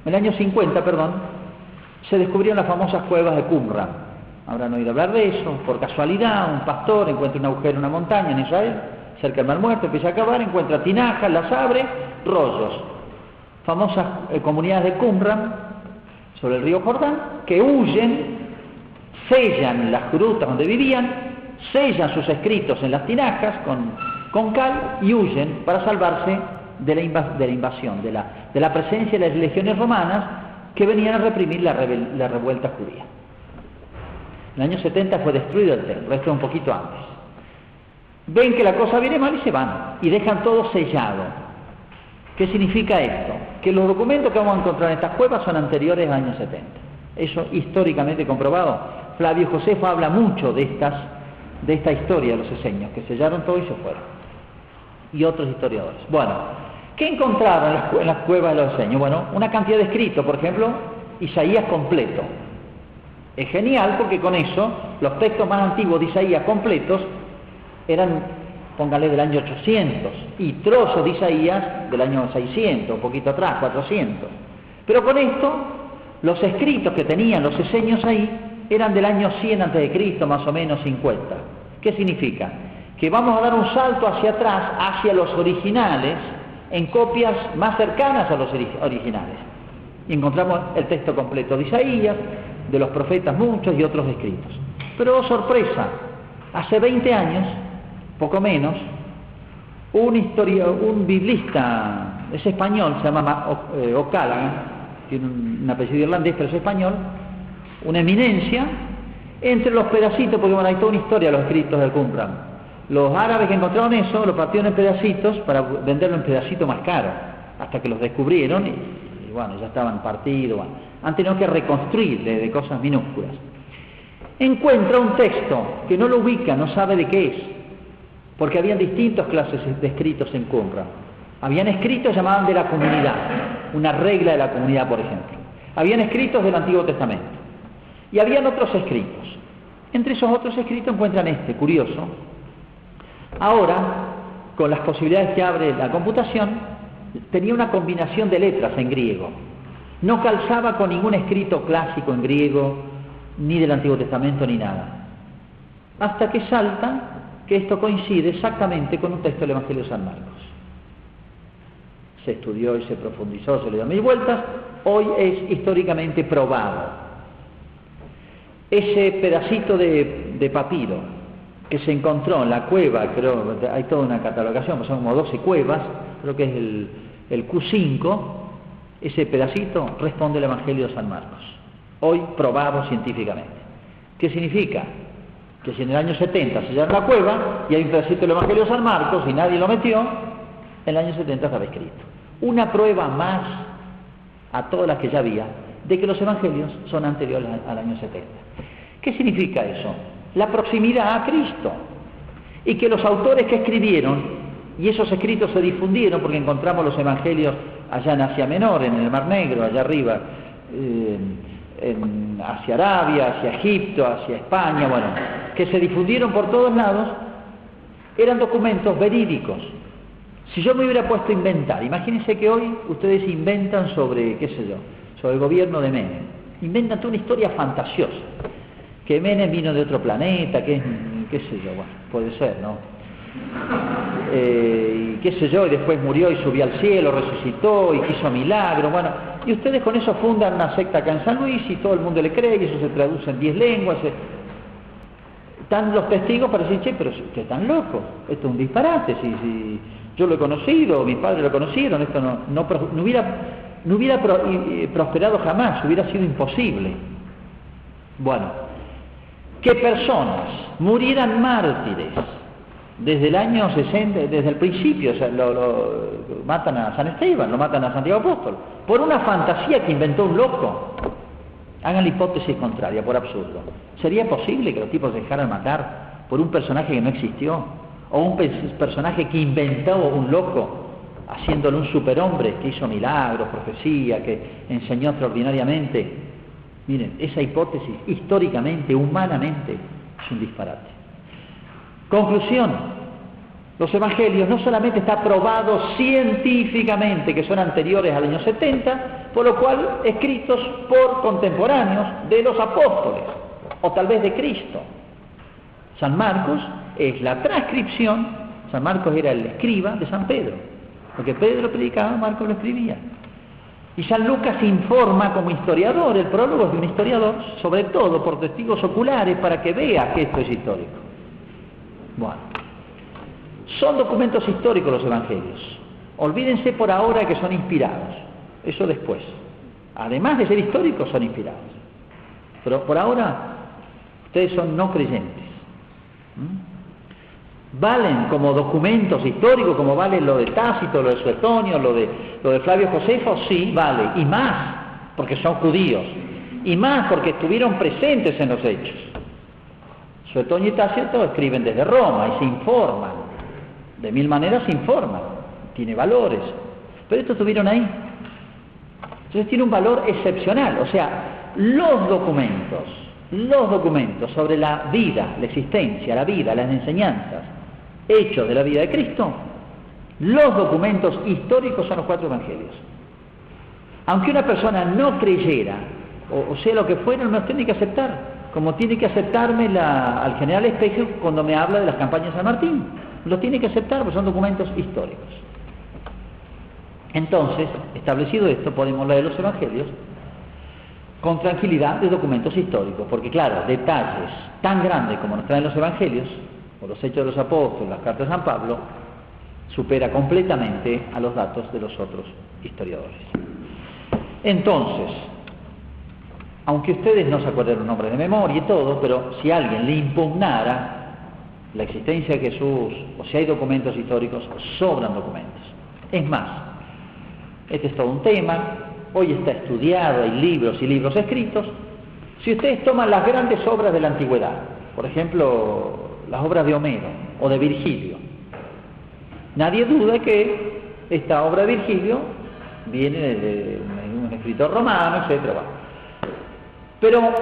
en el año 50, se descubrieron las famosas cuevas de Qumran. Habrán oído hablar de eso. Por casualidad, un pastor encuentra un agujero en una montaña en Israel, cerca del Mar Muerto, empieza a cavar, encuentra tinajas, las abre, rollos. Famosas comunidades de Qumran, sobre el río Jordán, que huyen, sellan las grutas donde vivían, sellan sus escritos en las tinajas con cal y huyen para salvarse de la invasión, de la presencia de las legiones romanas que venían a reprimir la revuelta judía. En el año 70 fue destruido el templo, esto es un poquito antes. Ven que la cosa viene mal y se van, y dejan todo sellado. ¿Qué significa esto? Que los documentos que vamos a encontrar en estas cuevas son anteriores al año 70. Eso históricamente comprobado. Flavio Josefo habla mucho de esta historia de los esenios, que sellaron todo y se fueron. Y otros historiadores. Bueno, ¿qué encontraron en las cuevas de los esenios? Bueno, una cantidad de escritos, por ejemplo, Isaías completo. Es genial porque con eso los textos más antiguos de Isaías completos eran, póngale, del año 800, y trozos de Isaías del año 600, un poquito atrás, 400. Pero con esto, los escritos que tenían los esenios ahí eran del año 100 a.C., más o menos 50. ¿Qué significa? Que vamos a dar un salto hacia atrás, hacia los originales, en copias más cercanas a los originales. Y encontramos el texto completo de Isaías, de los profetas muchos y otros escritos. Pero, oh, sorpresa, hace 20 años, poco menos, un biblista, es español, se llama O'Callaghan, tiene un apellido irlandés, pero es español, una eminencia, entre los pedacitos, porque bueno, hay toda una historia de los escritos del Qumran. Los árabes que encontraron eso, lo partieron en pedacitos para venderlo en pedacitos más caros, hasta que los descubrieron y bueno, ya estaban partidos, bueno, han tenido que reconstruir de cosas minúsculas. Encuentra un texto que no lo ubica, no sabe de qué es, porque habían distintas clases de escritos en Qumran. Habían escritos llamaban de la comunidad, una regla de la comunidad, por ejemplo. Habían escritos del Antiguo Testamento. Y habían otros escritos. Entre esos otros escritos encuentran este, curioso. Ahora, con las posibilidades que abre la computación, tenía una combinación de letras en griego. No calzaba con ningún escrito clásico en griego, ni del Antiguo Testamento, ni nada. Hasta que salta que esto coincide exactamente con un texto del Evangelio de San Marcos. Se estudió y se profundizó, se le dio mil vueltas, hoy es históricamente probado. Ese pedacito de papiro que se encontró en la cueva, creo, hay toda una catalogación, son como 12 cuevas, creo que es el Q5, ese pedacito responde al Evangelio de San Marcos, hoy probado científicamente. ¿Qué significa? Que si en el año 70 se llama la cueva y hay un pedacito del Evangelio de San Marcos y nadie lo metió, en el año 70 estaba escrito. Una prueba más a todas las que ya había de que los evangelios son anteriores al año 70. ¿Qué significa eso? La proximidad a Cristo. Y que los autores que escribieron, y esos escritos se difundieron porque encontramos los evangelios allá en Asia Menor, en el Mar Negro, allá arriba, hacia Arabia, hacia Egipto, hacia España, bueno, que se difundieron por todos lados, eran documentos verídicos. Si yo me hubiera puesto a inventar, imagínense que hoy ustedes inventan sobre, qué sé yo, sobre el gobierno de Menem, inventan toda una historia fantasiosa, que Menem vino de otro planeta, que qué sé yo, bueno, puede ser, ¿no? Y qué sé yo, y después murió y subió al cielo, resucitó y hizo milagros, bueno, y ustedes con eso fundan una secta acá en San Luis y todo el mundo le cree y eso se traduce en 10 lenguas. Están los testigos para decir, che, pero ustedes están locos, esto es un disparate, si yo lo he conocido, mi padre lo conocieron, esto no hubiera prosperado jamás, hubiera sido imposible. Bueno, que personas murieran mártires Desde el año 60, desde el principio, o sea, lo matan a San Esteban, lo matan a Santiago Apóstol, por una fantasía que inventó un loco. Hagan la hipótesis contraria, por absurdo. ¿Sería posible que los tipos se dejaran matar por un personaje que no existió? ¿O un personaje que inventó un loco, haciéndole un superhombre, que hizo milagros, profecía, que enseñó extraordinariamente? Miren, esa hipótesis, históricamente, humanamente, es un disparate. Conclusión, los evangelios no solamente está probado científicamente que son anteriores al año 70, por lo cual escritos por contemporáneos de los apóstoles, o tal vez de Cristo. San Marcos es la transcripción, San Marcos era el escriba de San Pedro, porque Pedro predicaba, Marcos lo escribía. Y San Lucas informa como historiador, el prólogo es de un historiador, sobre todo por testigos oculares, para que vea que esto es histórico. Bueno, son documentos históricos los evangelios. Olvídense por ahora que son inspirados, eso después. Además de ser históricos, son inspirados. Pero por ahora, ustedes son no creyentes. Valen como documentos históricos, como vale lo de Tácito, lo de Suetonio, lo de Flavio Josefo, sí, vale, y más, porque son judíos, y más porque estuvieron presentes en los hechos. Suetonio y Tácito escriben desde Roma y se informan, de mil maneras se informan, tiene valores, pero estos estuvieron ahí. Entonces tiene un valor excepcional, o sea, los documentos sobre la vida, la existencia, la vida, las enseñanzas, hechos de la vida de Cristo, los documentos históricos son los 4 evangelios. Aunque una persona no creyera, o sea lo que fuera, no los tiene que aceptar, como tiene que aceptarme al general Espejo cuando me habla de las campañas de San Martín. Los tiene que aceptar porque son documentos históricos. Entonces, establecido esto, podemos leer los evangelios con tranquilidad de documentos históricos, porque claro, detalles tan grandes como nos traen los evangelios, o los hechos de los apóstoles, las cartas de San Pablo, supera completamente a los datos de los otros historiadores. Entonces, aunque ustedes no se acuerden los nombres de memoria y todo, pero si alguien le impugnara la existencia de Jesús, o si hay documentos históricos, sobran documentos. Es más, este es todo un tema, hoy está estudiado, hay libros y libros escritos. Si ustedes toman las grandes obras de la antigüedad, por ejemplo, las obras de Homero o de Virgilio, nadie duda que esta obra de Virgilio viene de un escritor romano, etc. Pero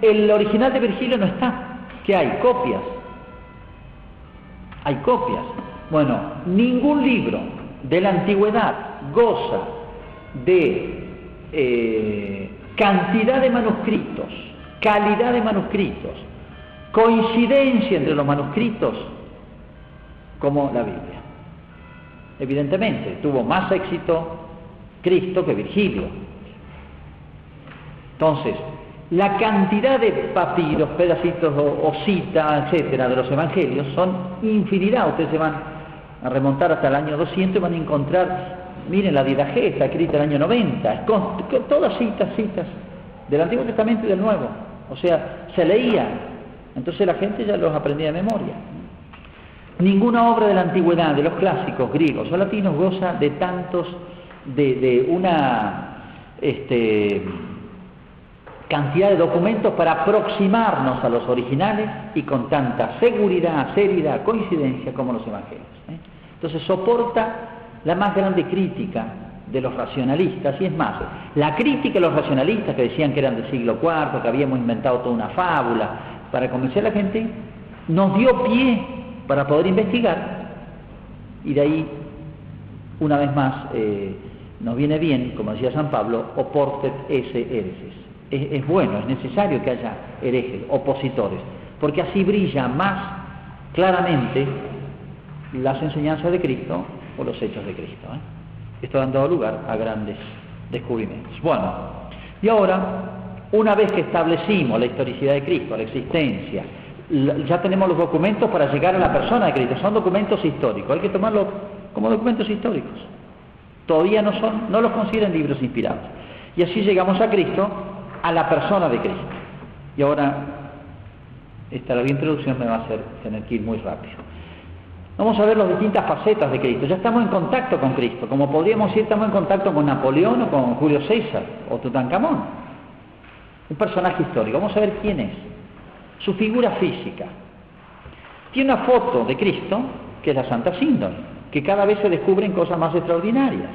el original de Virgilio no está. ¿Qué hay? Copias. Hay copias. Bueno, ningún libro de la antigüedad goza de cantidad de manuscritos, calidad de manuscritos, coincidencia entre los manuscritos como la Biblia. Evidentemente, tuvo más éxito Cristo que Virgilio. Entonces, la cantidad de papiros, pedacitos o citas, etcétera, de los evangelios son infinidad. Ustedes se van a remontar hasta el año 200 y van a encontrar, miren, la Didaché, escrita en el año 90, con todas citas del Antiguo Testamento y del Nuevo. O sea, se leían. Entonces la gente ya los aprendía de memoria. Ninguna obra de la antigüedad, de los clásicos griegos o latinos, goza de tantos, de una cantidad de documentos para aproximarnos a los originales y con tanta seguridad, seriedad, coincidencia como los evangelios. Entonces soporta la más grande crítica de los racionalistas, y es más, la crítica de los racionalistas que decían que eran del siglo IV, que habíamos inventado toda una fábula para convencer a la gente, nos dio pie para poder investigar, y de ahí, una vez más, nos viene bien, como decía San Pablo, oportet esse hereses. Es bueno, es necesario que haya herejes, opositores, porque así brilla más claramente las enseñanzas de Cristo o los hechos de Cristo. Esto han dado lugar a grandes descubrimientos. Bueno, y ahora, una vez que establecimos la historicidad de Cristo, la existencia, ya tenemos los documentos para llegar a la persona de Cristo, son documentos históricos, hay que tomarlos como documentos históricos. Todavía no los consideran libros inspirados. Y así llegamos a Cristo, a la persona de Cristo. Y ahora, esta larga introducción me va a hacer tener que ir muy rápido. Vamos a ver las distintas facetas de Cristo. Ya estamos en contacto con Cristo, como podríamos decir, estamos en contacto con Napoleón o con Julio César o Tutankamón. Un personaje histórico. Vamos a ver quién es. Su figura física. Tiene una foto de Cristo, que es la Santa Síndone, que cada vez se descubren cosas más extraordinarias,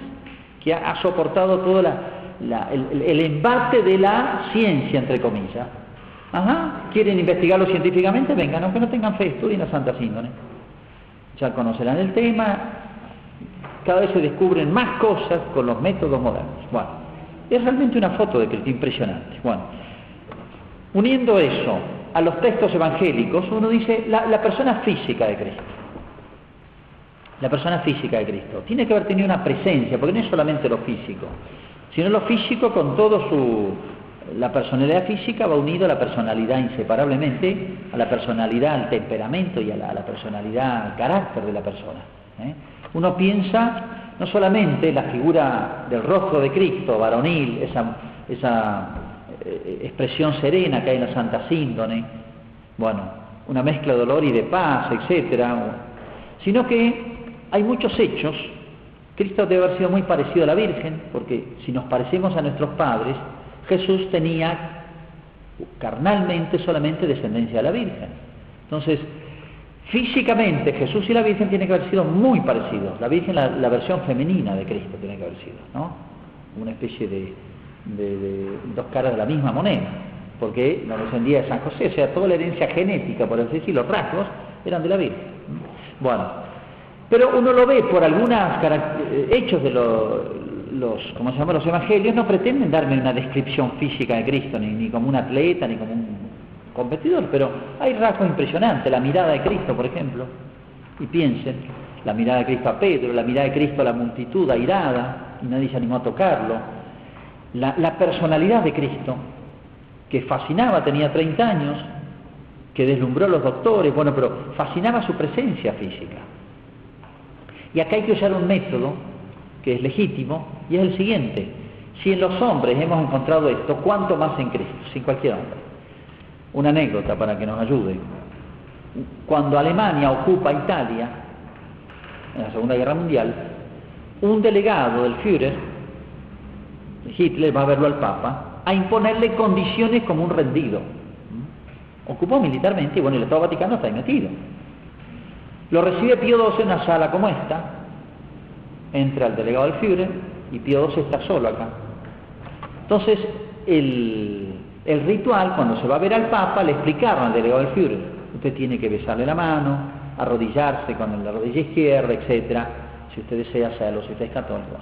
que ha soportado todo el embate de la ciencia, entre comillas. ¿Quieren investigarlo científicamente? Vengan, aunque no tengan fe, estudien la Santa Síndone. Ya conocerán el tema, cada vez se descubren más cosas con los métodos modernos. Bueno, es realmente una foto de Cristo impresionante. Bueno, uniendo eso a los textos evangélicos, uno dice la persona física de Cristo. La persona física de Cristo tiene que haber tenido una presencia, porque no es solamente lo físico, sino lo físico con todo la personalidad física va unido a la personalidad inseparablemente, a la personalidad, al temperamento y a la personalidad, al carácter de la persona. Uno piensa no solamente en la figura del rostro de Cristo, varonil, esa expresión serena que hay en la Santa Síndone, bueno, una mezcla de dolor y de paz, etcétera, sino que hay muchos hechos. Cristo debe haber sido muy parecido a la Virgen, porque si nos parecemos a nuestros padres, Jesús tenía carnalmente solamente descendencia de la Virgen. Entonces, físicamente Jesús y la Virgen tienen que haber sido muy parecidos. La Virgen, la versión femenina de Cristo tiene que haber sido, ¿no? Una especie de dos caras de la misma moneda, porque no descendía de San José, o sea, toda la herencia genética, por así decirlo, los rasgos eran de la Virgen. Bueno, pero uno lo ve por algunos hechos de los evangelios, no pretenden darme una descripción física de Cristo, ni como un atleta, ni como un competidor, pero hay rasgos impresionantes, la mirada de Cristo, por ejemplo, y piensen, la mirada de Cristo a Pedro, la mirada de Cristo a la multitud airada, y nadie se animó a tocarlo, la personalidad de Cristo, que fascinaba, tenía 30 años, que deslumbró a los doctores, bueno, pero fascinaba su presencia física. Y acá hay que usar un método que es legítimo, y es el siguiente: si en los hombres hemos encontrado esto, ¿cuánto más en Cristo? Sin cualquier hombre. Una anécdota para que nos ayude. Cuando Alemania ocupa Italia, en la Segunda Guerra Mundial, un delegado del Führer, Hitler, va a verlo al Papa, a imponerle condiciones como un rendido. Ocupó militarmente, y bueno, el Estado Vaticano está ahí metido. Lo recibe Pío XII en una sala como esta, entra el delegado del Führer, y Pío XII está solo acá. Entonces, el ritual, cuando se va a ver al Papa, le explicaron al delegado del Führer: usted tiene que besarle la mano, arrodillarse con la rodilla izquierda, etcétera. Si usted desea hacerlo, si usted es católico.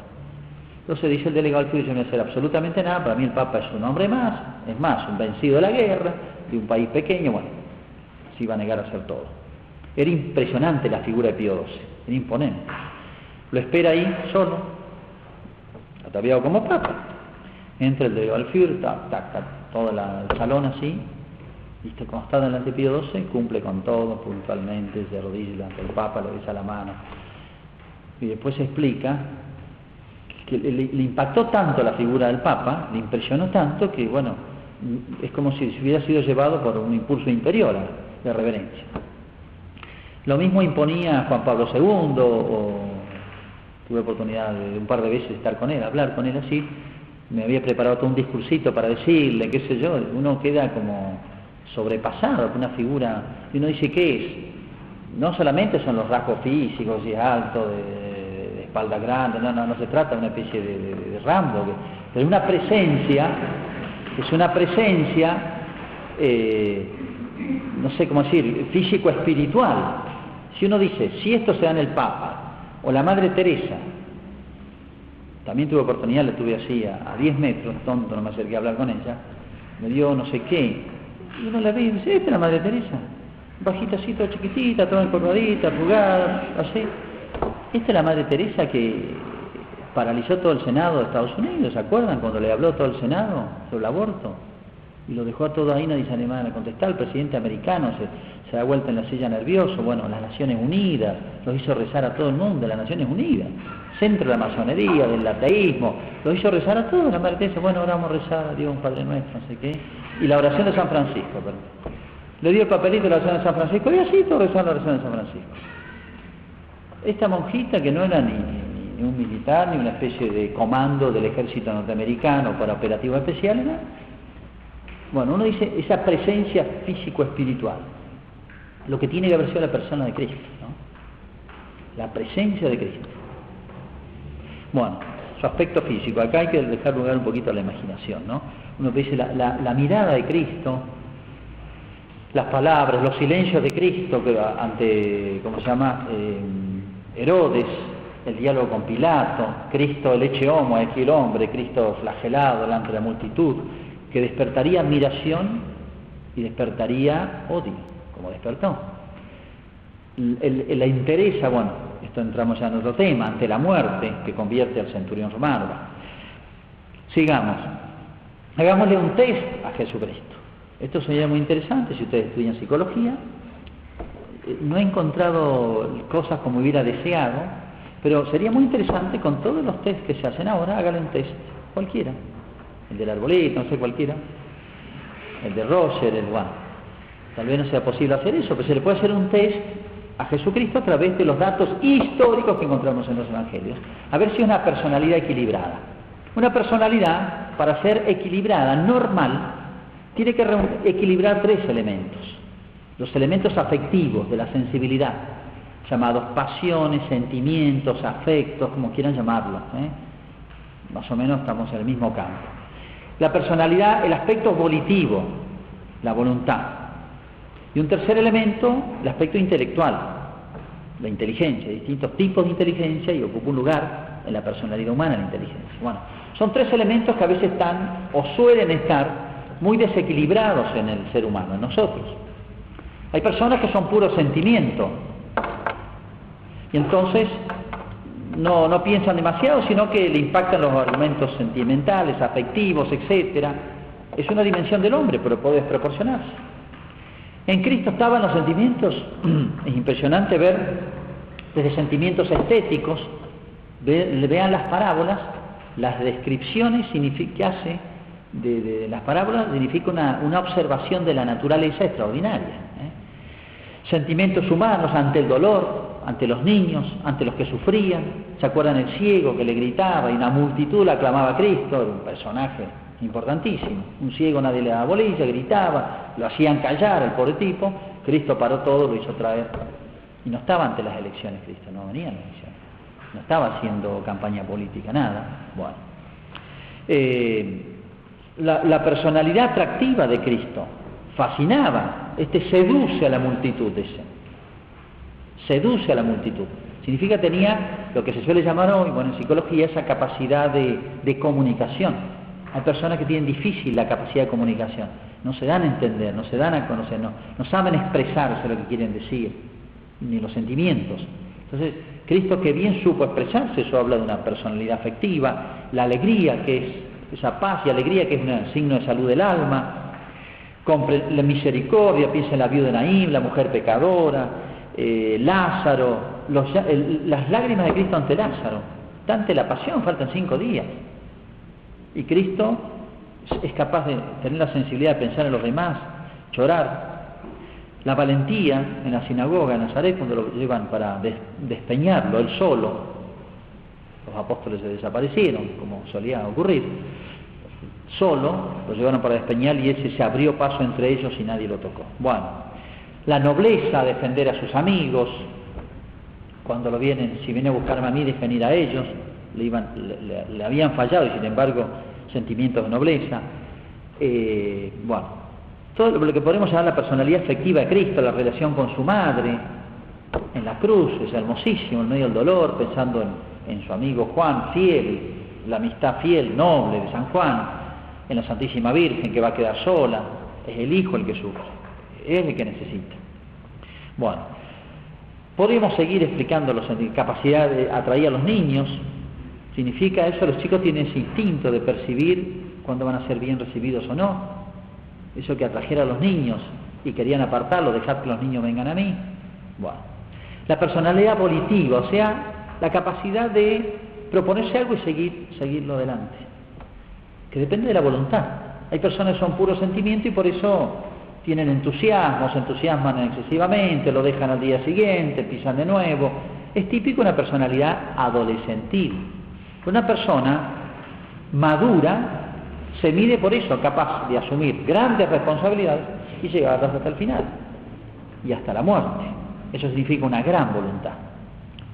Entonces dice el delegado del Führer: yo no voy a hacer absolutamente nada, para mí el Papa es un hombre más, es más, un vencido de la guerra, de un país pequeño, bueno, se iba a negar a hacer todo. Era impresionante la figura de Pío XII, era imponente. Lo espera ahí, solo, ataviado como Papa. Entra el delegado del Führer, todo el salón así, ¿viste? Cuando está delante de Pío XII, cumple con todo puntualmente, se arrodilla delante del Papa, le besa la mano. Y después se explica que le impactó tanto la figura del Papa, le impresionó tanto que, bueno, es como si hubiera sido llevado por un impulso interior de reverencia. Lo mismo imponía Juan Pablo II, o tuve oportunidad de un par de veces estar con él, hablar con él así. Me había preparado todo un discursito para decirle, qué sé yo, uno queda como sobrepasado por una figura, y uno dice, ¿qué es? No solamente son los rasgos físicos, si es alto, de espalda grande, no se trata de una especie de Rambo, pero es una presencia, no sé cómo decir, físico-espiritual. Si uno dice, si esto se da en el Papa, o la Madre Teresa, también tuve oportunidad, la tuve así a 10 metros, tonto, no me acerqué a hablar con ella, me dio no sé qué, y uno la ve y dice, esta es la Madre Teresa, bajita así, toda chiquitita, toda encorvadita, arrugada, así. Esta es la Madre Teresa que paralizó todo el Senado de Estados Unidos, ¿se acuerdan? Cuando le habló todo el Senado sobre el aborto, y lo dejó a todo ahí, nadie se animaba a contestar. El presidente americano se da vuelta en la silla nervioso. Bueno, las Naciones Unidas, los hizo rezar a todo el mundo, las Naciones Unidas, centro de la masonería, del ateísmo, los hizo rezar a todos. La Madre Teresa, bueno, ahora vamos a rezar a Dios, un Padre Nuestro, no sé qué, y la oración de San Francisco, le dio el papelito de la oración de San Francisco, y así todo rezó la oración de San Francisco. esta monjita que no era ni un militar, ni una especie de comando del ejército norteamericano para operativos especiales, ¿no? Bueno, uno dice esa presencia físico-espiritual, lo que tiene que haber sido la persona de Cristo, ¿no? La presencia de Cristo. Bueno, su aspecto físico, acá hay que dejar lugar un poquito a la imaginación, ¿no? Uno dice la mirada de Cristo, las palabras, los silencios de Cristo que ante, ¿cómo se llama? Herodes, el diálogo con Pilato, Cristo el hecho homo, aquí el hombre, Cristo flagelado delante de la multitud, que despertaría admiración y despertaría odio, como despertó. La interesa, bueno, esto entramos ya en otro tema, ante la muerte que convierte al centurión romano. Sigamos, hagámosle un test a Jesucristo. Esto sería muy interesante si ustedes estudian psicología. No he encontrado cosas como hubiera deseado, pero sería muy interesante con todos los test que se hacen ahora, hágale un test, cualquiera. El del arbolito, no sé, cualquiera. El de Roger, tal vez no sea posible hacer eso, pero se le puede hacer un test a Jesucristo a través de los datos históricos que encontramos en los evangelios. A ver si es una personalidad equilibrada. Una personalidad, para ser equilibrada, normal, tiene que equilibrar 3 elementos. Los elementos afectivos de la sensibilidad, llamados pasiones, sentimientos, afectos, como quieran llamarlo, más o menos estamos en el mismo campo. La personalidad, el aspecto volitivo, la voluntad. Y un tercer elemento, el aspecto intelectual, la inteligencia, distintos tipos de inteligencia, y ocupa un lugar en la personalidad humana la inteligencia. Bueno, son 3 elementos que a veces están o suelen estar muy desequilibrados en el ser humano, en nosotros. Hay personas que son puro sentimiento, y entonces no piensan demasiado, sino que le impactan los argumentos sentimentales, afectivos, etcétera. Es una dimensión del hombre, pero puede desproporcionarse. En Cristo estaban los sentimientos. Es impresionante ver desde sentimientos estéticos, vean las parábolas, las descripciones que hace de las parábolas, significa una observación de la naturaleza extraordinaria. Sentimientos humanos ante el dolor, ante los niños, ante los que sufrían. ¿Se acuerdan el ciego que le gritaba y una multitud le aclamaba a Cristo? Era un personaje importantísimo. Un ciego nadie le daba bolilla, gritaba, lo hacían callar al pobre tipo. Cristo paró todo, lo hizo traer. Y no estaba ante las elecciones Cristo, no venía a las elecciones. No estaba haciendo campaña política, nada. Bueno. La personalidad atractiva de Cristo fascinaba. Seduce a la multitud, seduce a la multitud. Significa tenía lo que se suele llamar hoy, en psicología, esa capacidad de comunicación. Hay personas que tienen difícil la capacidad de comunicación, no se dan a entender, no se dan a conocer, no saben expresarse lo que quieren decir, ni los sentimientos. Entonces, Cristo, que bien supo expresarse, eso habla de una personalidad afectiva, la alegría, que es esa paz y alegría, que es un signo de salud del alma, la misericordia, piensa en la viuda de Naín, la mujer pecadora, Lázaro, las lágrimas de Cristo ante Lázaro, ante la pasión, faltan 5 días. Y Cristo es capaz de tener la sensibilidad de pensar en los demás, llorar. La valentía en la sinagoga de Nazaret, cuando lo llevan para despeñarlo, él solo. Los apóstoles se desaparecieron, como solía ocurrir. Solo lo llevaron para despeñar y ese se abrió paso entre ellos y nadie lo tocó. Bueno, la nobleza, defender a sus amigos, cuando si viene a buscarme a mí, defender a ellos, le habían fallado y sin embargo sentimientos de nobleza. Todo lo que podemos llamar la personalidad afectiva de Cristo, la relación con su madre, en la cruz, es hermosísimo, en medio del dolor, pensando en su amigo Juan, fiel, la amistad fiel, noble de San Juan, en la Santísima Virgen, que va a quedar sola, es el hijo el que sufre, es el que necesita. Bueno, podríamos seguir explicando la capacidad de atraer a los niños. Significa eso, los chicos tienen ese instinto de percibir cuándo van a ser bien recibidos o no. Eso que atrajera a los niños y querían apartarlo, dejar que los niños vengan a mí. Bueno, la personalidad volitiva, o sea, la capacidad de proponerse algo y seguirlo adelante, que depende de la voluntad. Hay personas que son puro sentimiento y por eso tienen entusiasmo, se entusiasman excesivamente, lo dejan al día siguiente, pisan de nuevo. es típico de una personalidad adolescentil. Una persona madura se mide por eso, capaz de asumir grandes responsabilidades y llevarlas hasta el final y hasta la muerte. Eso significa una gran voluntad.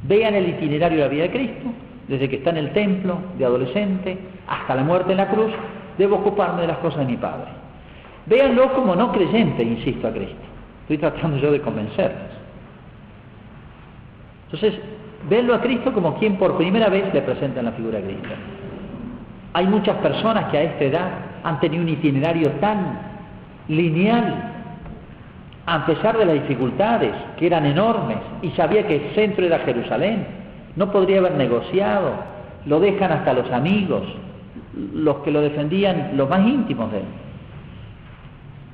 Vean el itinerario de la vida de Cristo, desde que está en el templo de adolescente hasta la muerte en la cruz. Debo ocuparme de las cosas de mi Padre. Véanlo como no creyente, insisto, a Cristo. Estoy tratando yo de convencerles. Entonces, véanlo a Cristo como quien por primera vez le presenta la figura de Cristo. Hay muchas personas que a esta edad han tenido un itinerario tan lineal, a pesar de las dificultades, que eran enormes, y sabía que el centro era Jerusalén, no podría haber negociado, lo dejan hasta los amigos, los que lo defendían, los más íntimos de él.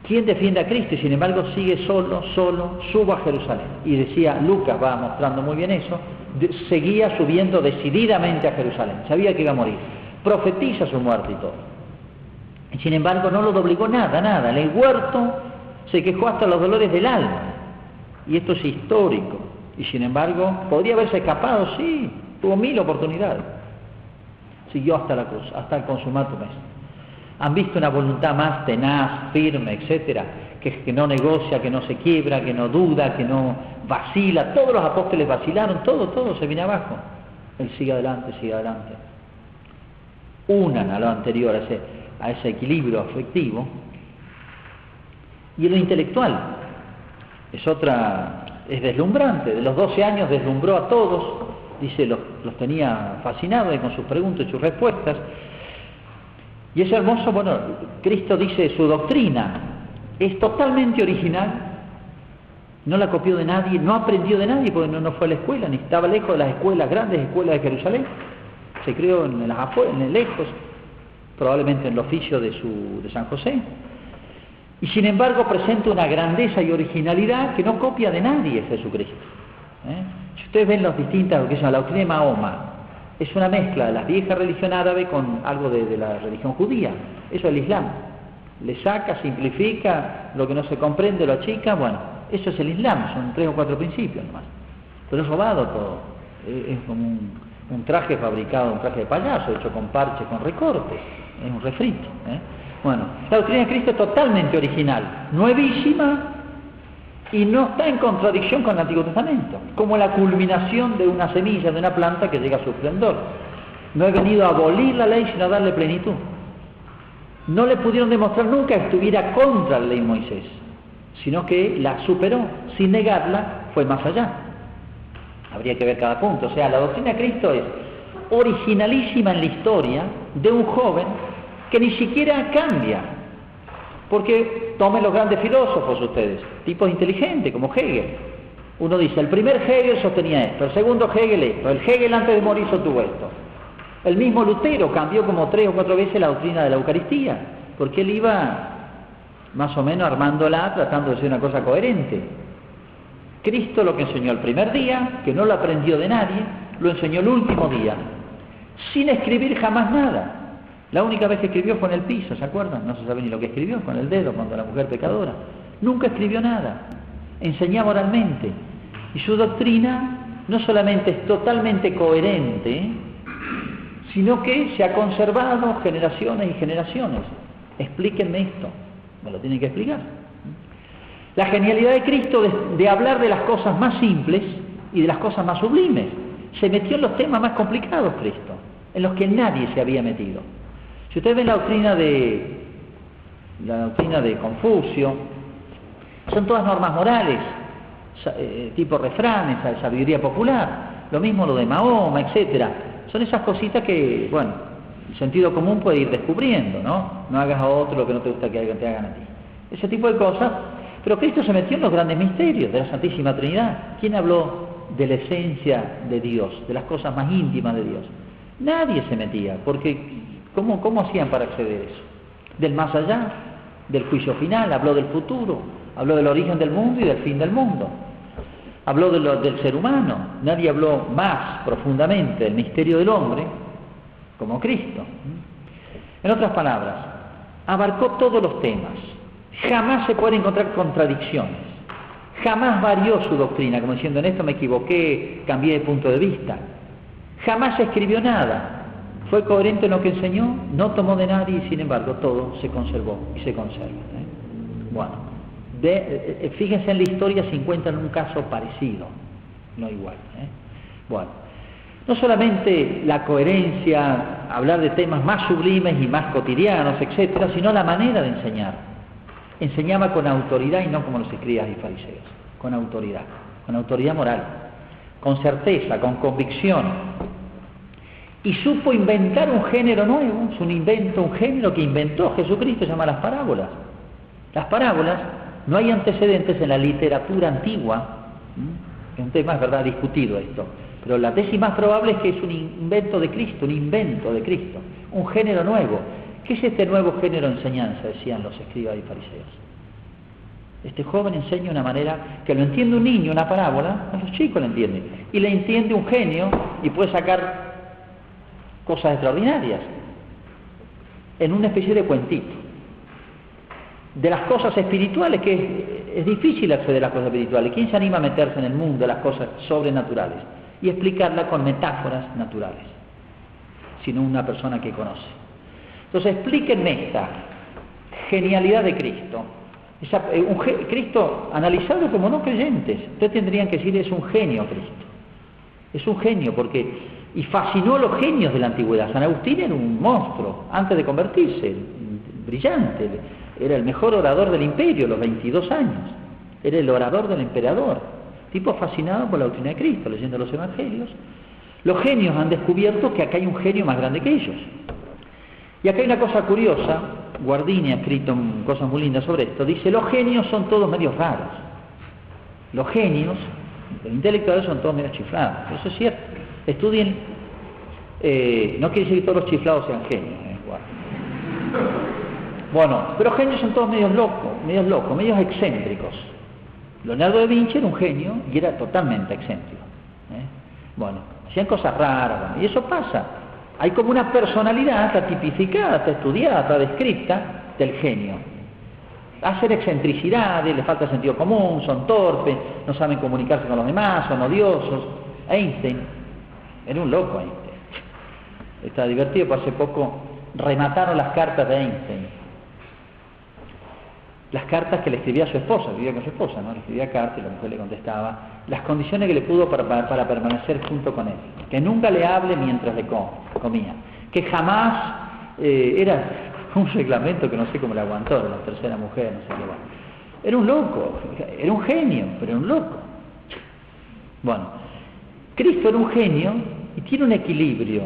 ¿Quién defiende a Cristo? Y sin embargo sigue solo, subo a Jerusalén. Y decía, Lucas va mostrando muy bien eso, seguía subiendo decididamente a Jerusalén, sabía que iba a morir, profetiza su muerte y todo. Y sin embargo no lo doblegó nada, en el huerto se quejó hasta los dolores del alma, y esto es histórico, y sin embargo podría haberse escapado, sí, tuvo 1000 oportunidades, siguió hasta la cruz, hasta el consumatum est. Han visto una voluntad más tenaz, firme, etcétera, que no negocia, que no se quiebra, que no duda, que no vacila. Todos los apóstoles vacilaron, todo se viene abajo. Él sigue adelante. Unan a lo anterior, a ese equilibrio afectivo. Y en lo intelectual es deslumbrante. De los 12 años deslumbró a todos, dice, los tenía fascinados con sus preguntas y sus respuestas. Y es hermoso, bueno, Cristo dice, su doctrina es totalmente original, no la copió de nadie, no aprendió de nadie, porque no fue a la escuela, ni estaba lejos de las escuelas, grandes escuelas de Jerusalén, se crió en las afueras, en el lejos, probablemente en el oficio de San José, y sin embargo presenta una grandeza y originalidad que no copia de nadie Jesucristo. Si ustedes ven las distintas, lo que se llama la doctrina de Mahoma, es una mezcla de la vieja religión árabe con algo de la religión judía. Eso es el Islam. Le saca, simplifica, lo que no se comprende lo achica, bueno, eso es el Islam, son 3 o 4 principios nomás. Pero es robado todo. Es como un traje fabricado, un traje de payaso, hecho con parches, con recortes. Es un refrito. Bueno, la doctrina de Cristo es totalmente original, nuevísima, y no está en contradicción con el Antiguo Testamento, como la culminación de una semilla, de una planta que llega a su esplendor. No he venido a abolir la ley, sino a darle plenitud. No le pudieron demostrar nunca que estuviera contra la ley de Moisés, sino que la superó, sin negarla, fue más allá. Habría que ver cada punto. O sea, la doctrina de Cristo es originalísima en la historia de un joven que ni siquiera cambia. Porque tomen los grandes filósofos ustedes, tipos inteligentes como Hegel. Uno dice, el primer Hegel sostenía esto, el segundo Hegel esto, el Hegel antes de morir sostuvo esto. El mismo Lutero cambió como 3 o 4 veces la doctrina de la Eucaristía, porque él iba más o menos armándola, tratando de ser una cosa coherente. Cristo lo que enseñó el primer día, que no lo aprendió de nadie, lo enseñó el último día, sin escribir jamás nada. La única vez que escribió fue en el piso, ¿se acuerdan? No se sabe ni lo que escribió, con el dedo, cuando la mujer pecadora. Nunca escribió nada, enseñaba oralmente. Y su doctrina no solamente es totalmente coherente, sino que se ha conservado generaciones y generaciones. Explíquenme esto, me lo tienen que explicar. La genialidad de Cristo de hablar de las cosas más simples y de las cosas más sublimes. Se metió en los temas más complicados Cristo, en los que nadie se había metido. Si ustedes ven la doctrina de Confucio, son todas normas morales, tipo refranes, sabiduría popular, lo mismo lo de Mahoma, etcétera. Son esas cositas que, bueno, el sentido común puede ir descubriendo, ¿no? No hagas a otro lo que no te gusta que te hagan a ti. Ese tipo de cosas. Pero Cristo se metió en los grandes misterios de la Santísima Trinidad. ¿Quién habló de la esencia de Dios, de las cosas más íntimas de Dios? Nadie se metía, porque ¿cómo hacían para acceder a eso? Del más allá, del juicio final, habló del futuro, habló del origen del mundo y del fin del mundo. Habló del ser humano. Nadie habló más profundamente del misterio del hombre como Cristo. En otras palabras, abarcó todos los temas. Jamás se pueden encontrar contradicciones. Jamás varió su doctrina, como diciendo, en esto me equivoqué, cambié de punto de vista. Jamás escribió nada. Fue coherente en lo que enseñó, no tomó de nadie y sin embargo todo se conservó y se conserva. Bueno, fíjense en la historia si encuentran un caso parecido, no igual. Bueno, no solamente la coherencia, hablar de temas más sublimes y más cotidianos, etcétera, sino la manera de enseñar. Enseñaba con autoridad y no como los escribas y fariseos, con autoridad moral, con certeza, con convicción. Y supo inventar un género nuevo, es un invento, un género que inventó Jesucristo, se llama las parábolas. Las parábolas, no hay antecedentes en la literatura antigua, es un tema, es verdad, discutido esto, pero la tesis más probable es que es un invento de Cristo, un género nuevo. ¿Qué es este nuevo género de enseñanza?, decían los escribas y fariseos. Este joven enseña de una manera que lo entiende un niño, una parábola, los chicos lo entienden, y le entiende un genio y puede sacar cosas extraordinarias en una especie de cuentito. De las cosas espirituales, que es difícil acceder a las cosas espirituales. ¿Quién se anima a meterse en el mundo de las cosas sobrenaturales y explicarla con metáforas naturales? Sino una persona que conoce. Entonces, explíquenme esta genialidad de Cristo. Cristo analizado como no creyentes. Ustedes tendrían que decir, es un genio Cristo. Es un genio y fascinó a los genios de la antigüedad. San Agustín era un monstruo antes de convertirse, brillante. Era el mejor orador del imperio, los 22 años. Era el orador del emperador. Tipo fascinado por la doctrina de Cristo, leyendo los evangelios. Los genios han descubierto que acá hay un genio más grande que ellos. Y acá hay una cosa curiosa, Guardini ha escrito cosas muy lindas sobre esto, dice, los genios son todos medios raros. Los genios, los intelectuales son todos medios chiflados. Eso es cierto. Estudien, no quiere decir que todos los chiflados sean genios. Bueno, pero genios son todos medios locos, medios excéntricos. Leonardo da Vinci era un genio y era totalmente excéntrico. Bueno, hacían cosas raras, y eso pasa. Hay como una personalidad, está tipificada, está estudiada, está descrita del genio. Hacen excentricidades, les falta sentido común, son torpes, no saben comunicarse con los demás, son odiosos. Einstein era un loco, Einstein. Está divertido, porque hace poco remataron las cartas de Einstein. Las cartas que le escribía a su esposa, vivía con su esposa, ¿no? Le escribía cartas y la mujer le contestaba las condiciones que le pudo para permanecer junto con él. Que nunca le hable mientras le comía. Que jamás, era un reglamento que no sé cómo le aguantó, era la tercera mujer, no sé qué. Bueno. Era un loco, era un genio, pero era un loco. Bueno, Cristo era un genio y tiene un equilibrio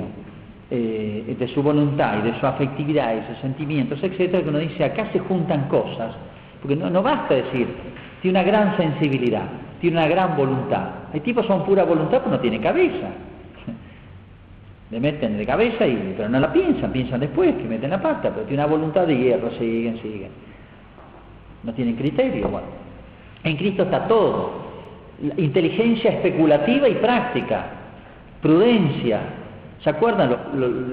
de su voluntad y de su afectividad y sus sentimientos, etcétera, que uno dice, acá se juntan cosas. Porque no basta decir, tiene una gran sensibilidad, tiene una gran voluntad. Hay tipos son pura voluntad, pero no tiene cabeza. Le meten de cabeza, pero no la piensan después, que meten la pata, pero tiene una voluntad de hierro, siguen. No tienen criterio. Bueno, en Cristo está todo. Inteligencia especulativa y práctica, prudencia. ¿Se acuerdan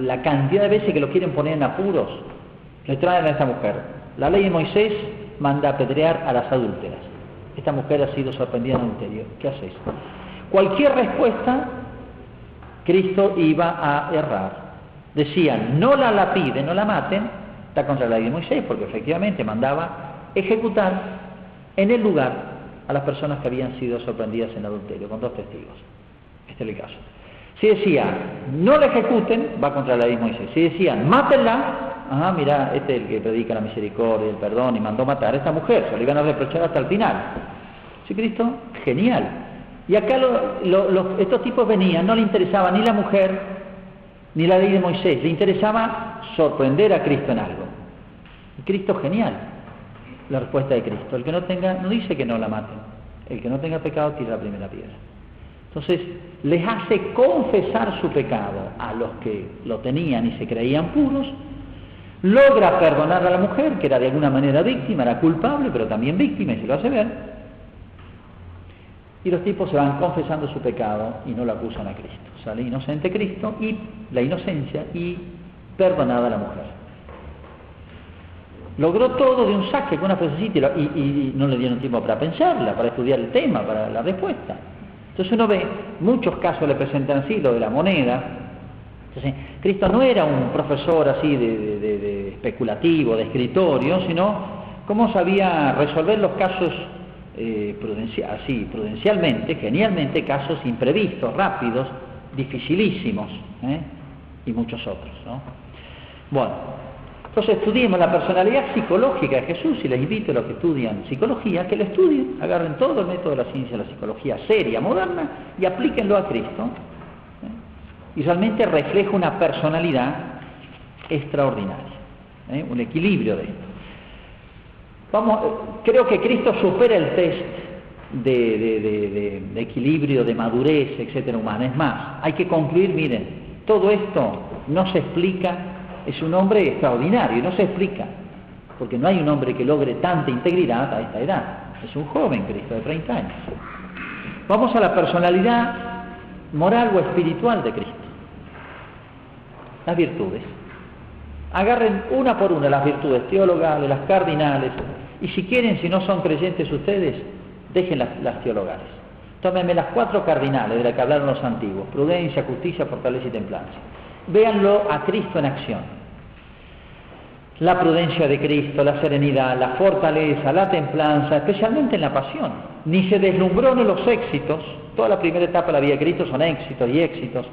la cantidad de veces que lo quieren poner en apuros? Le traen a esta mujer. La ley de Moisés manda apedrear a las adúlteras. Esta mujer ha sido sorprendida en adulterio. ¿Qué haces? Cualquier respuesta, Cristo iba a errar. Decían, no la lapiden, no la maten, está contra la ley de Moisés, porque efectivamente mandaba ejecutar en el lugar a las personas que habían sido sorprendidas en adulterio, con 2 testigos. Este es el caso. Si decía, no la ejecuten, va contra la ley de Moisés. Si decían, mátenla, mira, este es el que predica la misericordia, el perdón, y mandó matar a esta mujer, se le iban a reprochar hasta el final. ¿Sí, Cristo? Genial. Y acá estos tipos venían, no le interesaba ni la mujer, ni la ley de Moisés, le interesaba sorprender a Cristo en algo. Y Cristo, genial, la respuesta de Cristo. El que no tenga, no dice que no la maten, el que no tenga pecado tira la primera piedra. Entonces, les hace confesar su pecado a los que lo tenían y se creían puros, logra perdonar a la mujer, que era de alguna manera víctima, era culpable, pero también víctima, y se lo hace ver, y los tipos se van confesando su pecado y no lo acusan a Cristo. Sale inocente Cristo y la inocencia y perdonada la mujer. Logró todo de un saque con una frasecita y no le dieron tiempo para pensarla, para estudiar el tema, para la respuesta. Entonces uno ve, muchos casos le presentan así, lo de la moneda. Entonces, Cristo no era un profesor así de especulativo, de escritorio, sino cómo sabía resolver los casos prudencialmente, genialmente, casos imprevistos, rápidos, dificilísimos, y muchos otros, ¿no? Bueno, entonces estudiemos la personalidad psicológica de Jesús, y les invito a los que estudian psicología que lo estudien, agarren todo el método de la ciencia de la psicología seria, moderna, y aplíquenlo a Cristo, y realmente refleja una personalidad extraordinaria, un equilibrio de esto. Creo que Cristo supera el test de equilibrio, de madurez, etcétera, humana. Es más, hay que concluir, miren, todo esto no se explica, es un hombre extraordinario, y no se explica, porque no hay un hombre que logre tanta integridad a esta edad. Es un joven Cristo de 30 años. Vamos a la personalidad moral o espiritual de Cristo. Las virtudes. Agarren una por una las virtudes teologales, las cardinales, y si quieren, si no son creyentes ustedes, dejen las teologales. Tómenme las 4 cardinales de las que hablaron los antiguos: prudencia, justicia, fortaleza y templanza. Véanlo a Cristo en acción. La prudencia de Cristo, la serenidad, la fortaleza, la templanza, especialmente en la pasión. Ni se deslumbró en los éxitos. Toda la primera etapa de la vida de Cristo son éxitos y éxitos.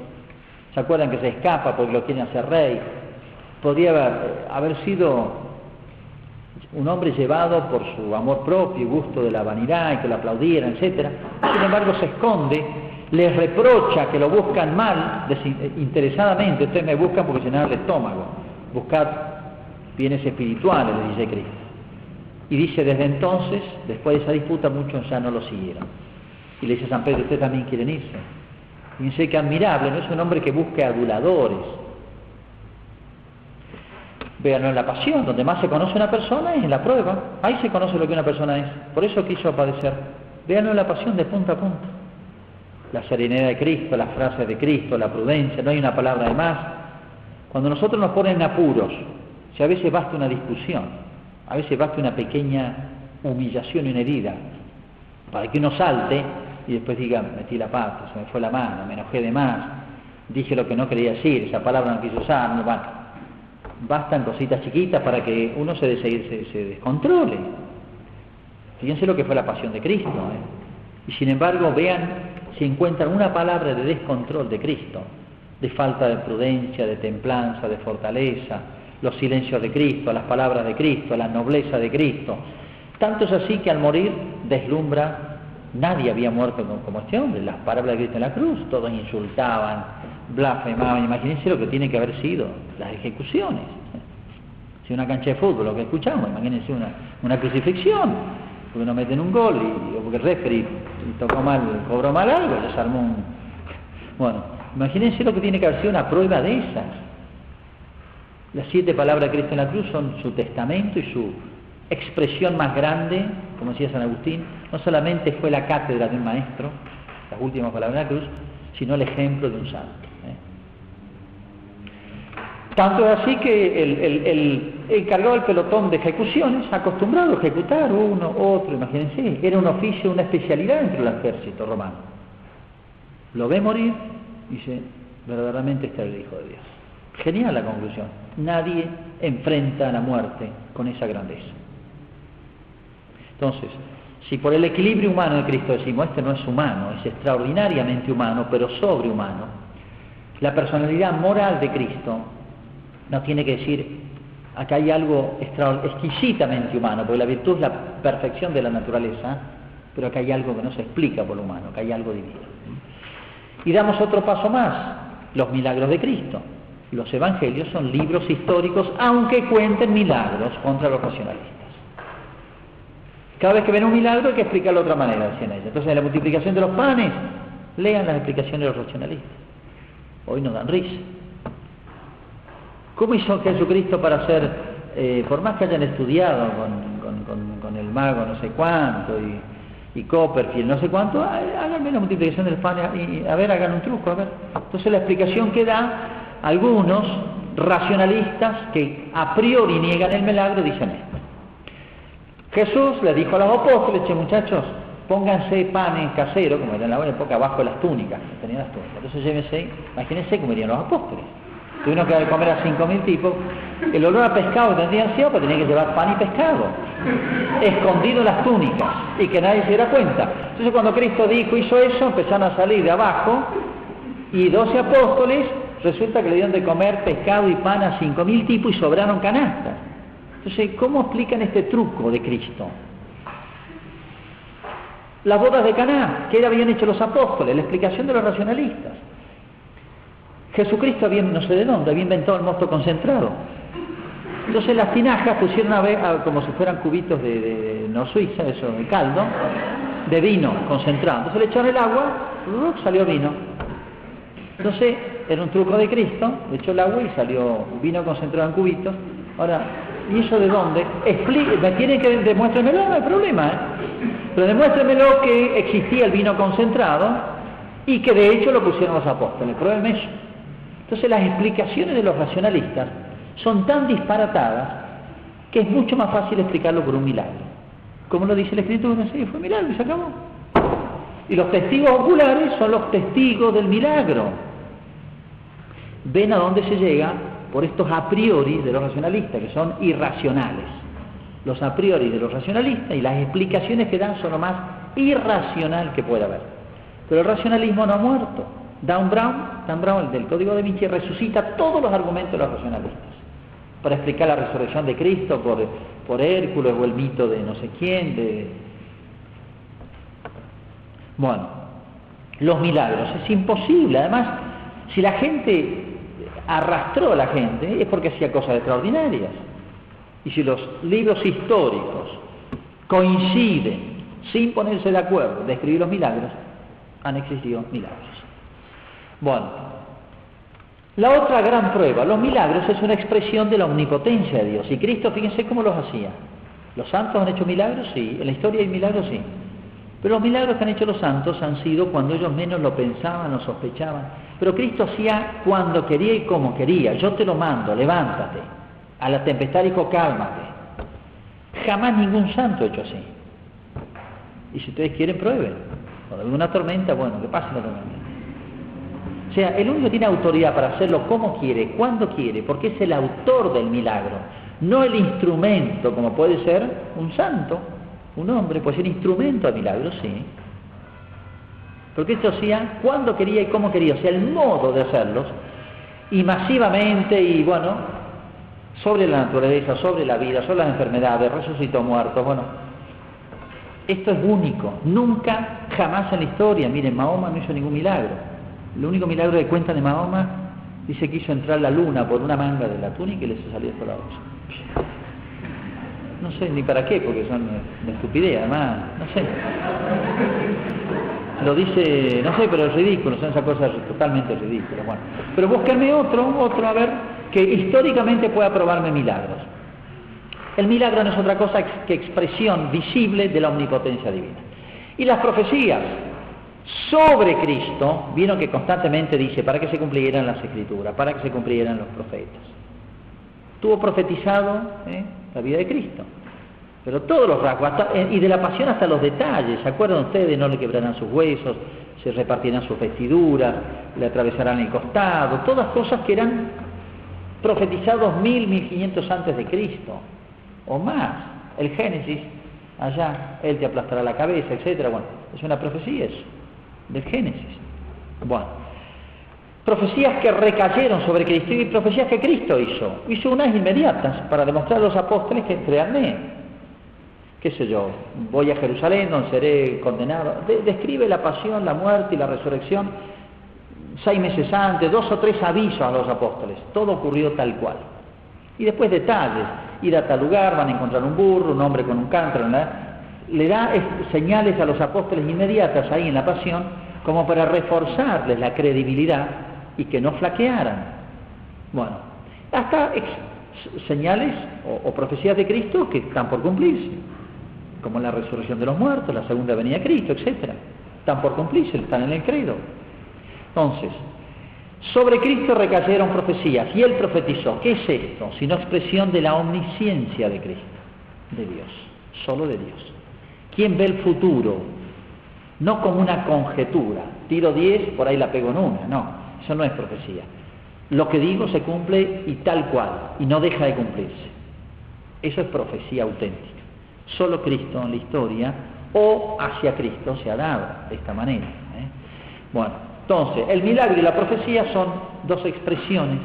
¿Se acuerdan que se escapa porque lo quieren hacer rey? Podría haber sido un hombre llevado por su amor propio y gusto de la vanidad y que lo aplaudieran, etc. Sin embargo, se esconde, les reprocha que lo buscan mal, desinteresadamente. Ustedes me buscan porque llenan el estómago. Buscad bienes espirituales, le dice Cristo. Y dice, desde entonces, después de esa disputa, muchos ya no lo siguieron. Y le dice a San Pedro, ¿ustedes también quieren irse? Fíjense que admirable, no es un hombre que busque aduladores. Véanlo en la pasión, donde más se conoce una persona es en la prueba. Ahí se conoce lo que una persona es. Por eso quiso padecer. Véanlo en la pasión de punta a punta. La serenidad de Cristo, las frases de Cristo, la prudencia, no hay una palabra de más. Cuando nosotros nos ponen en apuros, si a veces basta una discusión, a veces basta una pequeña humillación y una herida, para que uno salte y después diga, metí la pata, se me fue la mano, me enojé de más, dije lo que no quería decir, esa palabra no quise usar, no, bastan cositas chiquitas para que uno se descontrole. Fíjense lo que fue la pasión de Cristo, Y sin embargo, vean si encuentran una palabra de descontrol de Cristo, de falta de prudencia, de templanza, de fortaleza, los silencios de Cristo, las palabras de Cristo, la nobleza de Cristo. Tanto es así que al morir deslumbra. Nadie había muerto como este hombre. Las palabras de Cristo en la cruz, todos insultaban, blasfemaban. Imagínense lo que tiene que haber sido las ejecuciones. Si una cancha de fútbol, lo que escuchamos, imagínense una crucifixión, porque no meten un gol o porque el referee tocó mal, cobró mal algo, ya se armó un... Bueno, imagínense lo que tiene que haber sido una prueba de esas. Las 7 palabras de Cristo en la cruz son su testamento y su expresión más grande, como decía San Agustín. No solamente fue la cátedra de un maestro, las últimas palabras de la cruz, sino el ejemplo de un santo. Tanto es así que el encargado del pelotón de ejecuciones, acostumbrado a ejecutar uno, otro, imagínense, era un oficio, una especialidad dentro del ejército romano. Lo ve morir y dice, verdaderamente este es el Hijo de Dios. Genial la conclusión. Nadie enfrenta la muerte con esa grandeza. Entonces, si por el equilibrio humano de Cristo decimos, este no es humano, es extraordinariamente humano, pero sobrehumano, la personalidad moral de Cristo no tiene que decir, acá hay algo exquisitamente humano, porque la virtud es la perfección de la naturaleza, pero acá hay algo que no se explica por lo humano, acá hay algo divino. Y damos otro paso más, los milagros de Cristo. Los evangelios son libros históricos, aunque cuenten milagros contra los racionalistas. Cada vez que ven un milagro hay que explicarlo de otra manera, decían ellos. Entonces, en la multiplicación de los panes, lean las explicaciones de los racionalistas. Hoy nos dan risa. ¿Cómo hizo Jesucristo para hacer, por más que hayan estudiado con el mago no sé cuánto y Copperfield no sé cuánto, háganme la multiplicación de los panes y a ver, hagan un truco, a ver. Entonces la explicación que da algunos racionalistas que a priori niegan el milagro dicen esto. Jesús le dijo a los apóstoles: che, muchachos, pónganse pan casero, como era en la buena época, abajo de las túnicas, tenían las túnicas. Entonces llévense, imagínense cómo irían los apóstoles. Tuvieron que comer a 5.000 tipos. El olor a pescado que tendrían sido, pero tenían que llevar pan y pescado, escondido en las túnicas, y que nadie se diera cuenta. Entonces cuando Cristo hizo eso, empezaron a salir de abajo, y 12 apóstoles, resulta que le dieron de comer pescado y pan a 5.000 tipos y sobraron canastas. Entonces, ¿cómo explican este truco de Cristo? Las bodas de Caná, ¿qué habían hecho los apóstoles? La explicación de los racionalistas. Jesucristo había, no sé de dónde, había inventado el mosto concentrado. Entonces las tinajas pusieron como si fueran cubitos de Suiza, eso, de caldo, de vino concentrado. Entonces le echaron el agua, salió vino. Entonces era un truco de Cristo, le echó el agua y salió vino concentrado en cubitos. Ahora, ¿y eso de dónde? Me tienen que demuéstrenmelo, no hay problema, ¿eh? Pero demuéstrenmelo que existía el vino concentrado y que de hecho lo pusieron los apóstoles. Pruébenme eso. Entonces las explicaciones de los racionalistas son tan disparatadas que es mucho más fácil explicarlo por un milagro. Como lo dice la Escritura, sí, fue un milagro y se acabó. Y los testigos oculares son los testigos del milagro. Ven a dónde se llega por estos a priori de los racionalistas, que son irracionales. Los a priori de los racionalistas y las explicaciones que dan son lo más irracional que pueda haber. Pero el racionalismo no ha muerto. Dan Brown, el del Código de Vinci, resucita todos los argumentos de los racionalistas para explicar la resurrección de Cristo por Hércules o el mito de no sé quién. Bueno, los milagros, es imposible. Además, si la gente arrastró a la gente es porque hacía cosas extraordinarias. Y si los libros históricos coinciden, sin ponerse de acuerdo, de escribir los milagros, han existido milagros. Bueno, la otra gran prueba, los milagros, es una expresión de la omnipotencia de Dios. Y Cristo, fíjense cómo los hacía. ¿Los santos han hecho milagros? Sí. ¿En la historia hay milagros? Sí. Pero los milagros que han hecho los santos han sido cuando ellos menos lo pensaban o sospechaban. Pero Cristo hacía cuando quería y como quería. Yo te lo mando, levántate. A la tempestad dijo, cálmate. Jamás ningún santo ha hecho así. Y si ustedes quieren, prueben. Cuando hay una tormenta, bueno, que pase la tormenta. O sea, el único que tiene autoridad para hacerlo como quiere, cuando quiere, porque es el autor del milagro, no el instrumento, como puede ser un santo, un hombre, puede ser instrumento de milagro, sí. Porque esto hacía cuando quería y como quería, o sea, el modo de hacerlos, y masivamente, y bueno, sobre la naturaleza, sobre la vida, sobre las enfermedades, resucitó muertos, bueno. Esto es único, nunca, jamás en la historia. Miren, Mahoma no hizo ningún milagro. El único milagro que cuentan de Mahoma, dice que hizo entrar la luna por una manga de la túnica y le salió por la otra. No sé ni para qué, porque son de estupidez, además, no sé. Lo dice, no sé, pero es ridículo, son esas cosas totalmente ridículas. Bueno, pero búsquenme otro, a ver, que históricamente pueda probarme milagros. El milagro no es otra cosa que expresión visible de la omnipotencia divina. Y las profecías sobre Cristo, vieron que constantemente dice, para que se cumplieran las Escrituras, para que se cumplieran los profetas. Tuvo profetizado la vida de Cristo, pero todos los rasgos, y de la pasión hasta los detalles. ¿Se acuerdan ustedes? No le quebrarán sus huesos, se repartirán sus vestiduras, le atravesarán el costado, todas cosas que eran profetizados 1500 antes de Cristo, o más. El Génesis, allá, Él te aplastará la cabeza, etcétera. Bueno, es una profecía eso, del Génesis. Bueno, profecías que recayeron sobre Cristo y profecías que Cristo hizo unas inmediatas para demostrar a los apóstoles que créanme, qué sé yo, voy a Jerusalén donde seré condenado. Describe la pasión, la muerte y la resurrección 6 meses antes, 2 o 3 avisos a los apóstoles, todo ocurrió tal cual. Y después detalles, ir a tal lugar, van a encontrar un burro, un hombre con un cántaro, le da señales a los apóstoles inmediatas ahí en la pasión, como para reforzarles la credibilidad y que no flaquearan. Bueno, hasta señales o profecías de Cristo que están por cumplirse, como la resurrección de los muertos, la segunda venida de Cristo, etcétera. Están por cumplirse, están en el credo. Entonces, sobre Cristo recayeron profecías y Él profetizó. ¿Qué es esto? Sino expresión de la omnisciencia de Cristo, de Dios. solo de Dios. ¿Quién ve el futuro? No como una conjetura, tiro 10, por ahí la pego en una, no, eso no es profecía. Lo que digo se cumple y tal cual, y no deja de cumplirse. Eso es profecía auténtica. Solo Cristo en la historia, o hacia Cristo, se ha dado de esta manera. Bueno, entonces, el milagro y la profecía son dos expresiones,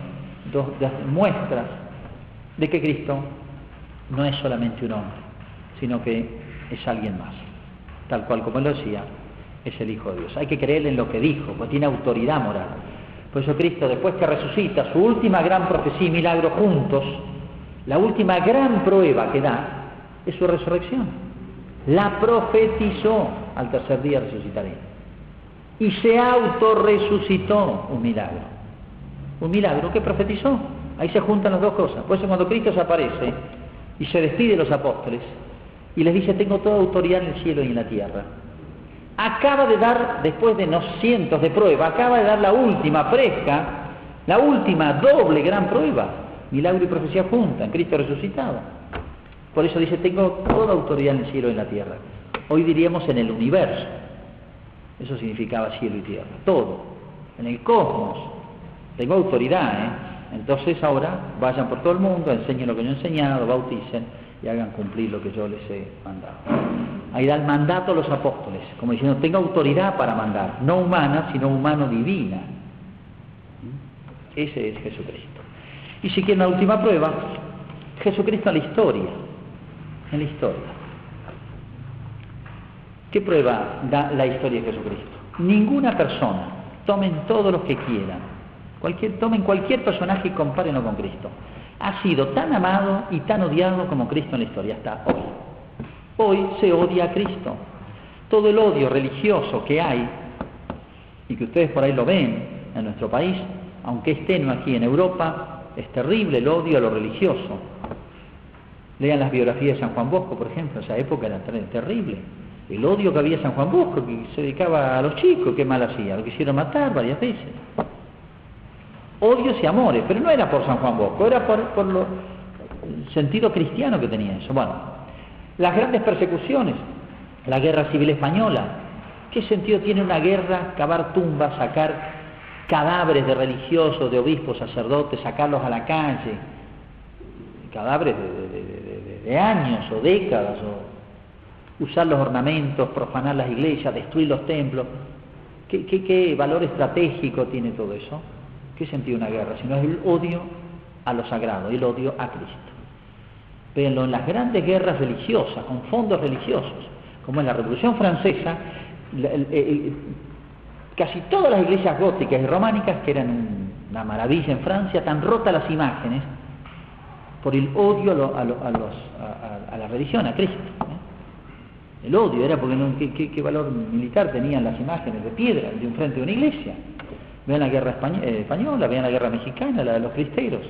dos muestras de que Cristo no es solamente un hombre, sino que es alguien más. Tal cual como él lo decía, es el Hijo de Dios. Hay que creerle en lo que dijo, porque tiene autoridad moral. Por eso Cristo, después que resucita, su última gran profecía y milagro juntos, la última gran prueba que da es su resurrección. La profetizó: al tercer día resucitaré. Y se autorresucitó, un milagro. Un milagro que profetizó. Ahí se juntan las dos cosas. Por eso cuando Cristo se aparece y se despide de los apóstoles y les dice: tengo toda autoridad en el cielo y en la tierra, acaba de dar, después de cientos de pruebas, acaba de dar la última fresca, la última doble gran prueba, milagro y profecía juntan, Cristo resucitado. Por eso dice: tengo toda autoridad en el cielo y en la tierra. Hoy diríamos en el universo. Eso significaba cielo y tierra, todo, en el cosmos. Tengo autoridad, Entonces ahora vayan por todo el mundo, enseñen lo que yo he enseñado, bauticen y hagan cumplir lo que yo les he mandado. Ahí da el mandato a los apóstoles, como diciendo: tengo autoridad para mandar, no humana, sino humano-divina. Ese es Jesucristo. Y si quieren la última prueba, Jesucristo en la historia. En la historia. ¿Qué prueba da la historia de Jesucristo? Ninguna persona, tomen todos los que quieran, tomen cualquier personaje y compárenlo con Cristo, ha sido tan amado y tan odiado como Cristo en la historia hasta hoy. Hoy se odia a Cristo. Todo el odio religioso que hay, y que ustedes por ahí lo ven en nuestro país, aunque es tenue aquí en Europa, es terrible el odio a lo religioso. Lean las biografías de San Juan Bosco, por ejemplo, esa época era terrible. El odio que había a San Juan Bosco, que se dedicaba a los chicos, qué mal hacía, lo quisieron matar varias veces. Odios y amores, pero no era por San Juan Bosco, era por el sentido cristiano que tenía eso. Bueno, las grandes persecuciones, la guerra civil española, ¿qué sentido tiene una guerra? Cavar tumbas, sacar cadáveres de religiosos, de obispos, sacerdotes, sacarlos a la calle, cadáveres de años o décadas, o usar los ornamentos, profanar las iglesias, destruir los templos. ¿Qué valor estratégico tiene todo eso? ¿Qué sentido una guerra? Si no es el odio a lo sagrado, el odio a Cristo. Véanlo en las grandes guerras religiosas, con fondos religiosos, como en la Revolución Francesa, casi todas las iglesias góticas y románicas, que eran una maravilla en Francia, tan rotas las imágenes por el odio a la religión, a Cristo. El odio era porque ¿qué valor militar tenían las imágenes de piedra de un frente de una iglesia? Vean la guerra española, vean la guerra mexicana, la de los cristeros.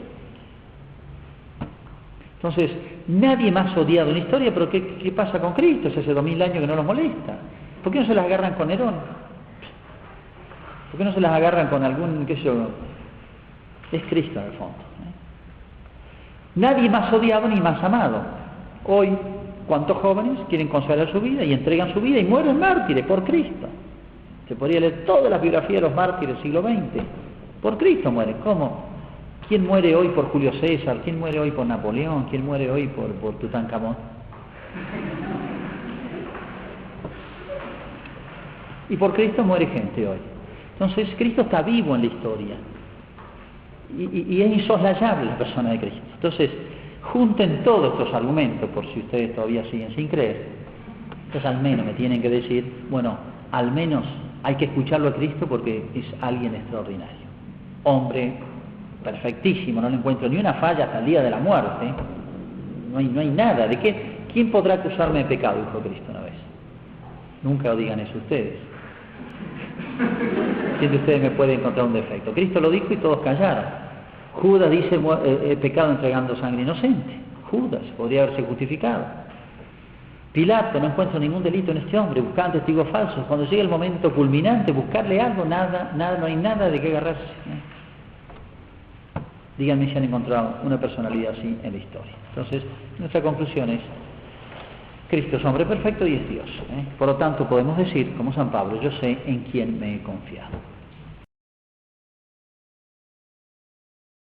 Entonces, nadie más odiado en la historia, pero ¿qué pasa con Cristo? Si hace 2000 años que no los molesta. ¿Por qué no se las agarran con Nerón? ¿Por qué no se las agarran con algún, qué sé yo? Es Cristo en el fondo. Nadie más odiado ni más amado. Hoy, ¿cuántos jóvenes quieren consagrar su vida y entregan su vida y mueren mártires por Cristo? Se podría leer todas las biografías de los mártires del siglo XX. Por Cristo mueren. ¿Cómo? ¿Quién muere hoy por Julio César? ¿Quién muere hoy por Napoleón? ¿Quién muere hoy por Tutankamón? Y por Cristo muere gente hoy. Entonces Cristo está vivo en la historia. Y es insoslayable la persona de Cristo. Entonces, junten todos estos argumentos, por si ustedes todavía siguen sin creer. Entonces al menos me tienen que decir, bueno, al menos hay que escucharlo a Cristo porque es alguien extraordinario. Hombre perfectísimo, no le encuentro ni una falla hasta el día de la muerte. No hay nada. ¿De qué? ¿Quién podrá acusarme de pecado? Dijo Cristo una vez. Nunca lo digan eso ustedes. ¿Quién de ustedes me puede encontrar un defecto? Cristo lo dijo y todos callaron. Judas dice, he pecado entregando sangre inocente. Judas podría haberse justificado. Pilato, no encuentro ningún delito en este hombre, buscaban testigos falsos. Cuando llega el momento culminante, buscarle algo, nada, no hay nada de qué agarrarse. Díganme si han encontrado una personalidad así en la historia. Entonces, nuestra conclusión es Cristo es hombre perfecto y es Dios. Por lo tanto, podemos decir, como San Pablo, yo sé en quién me he confiado.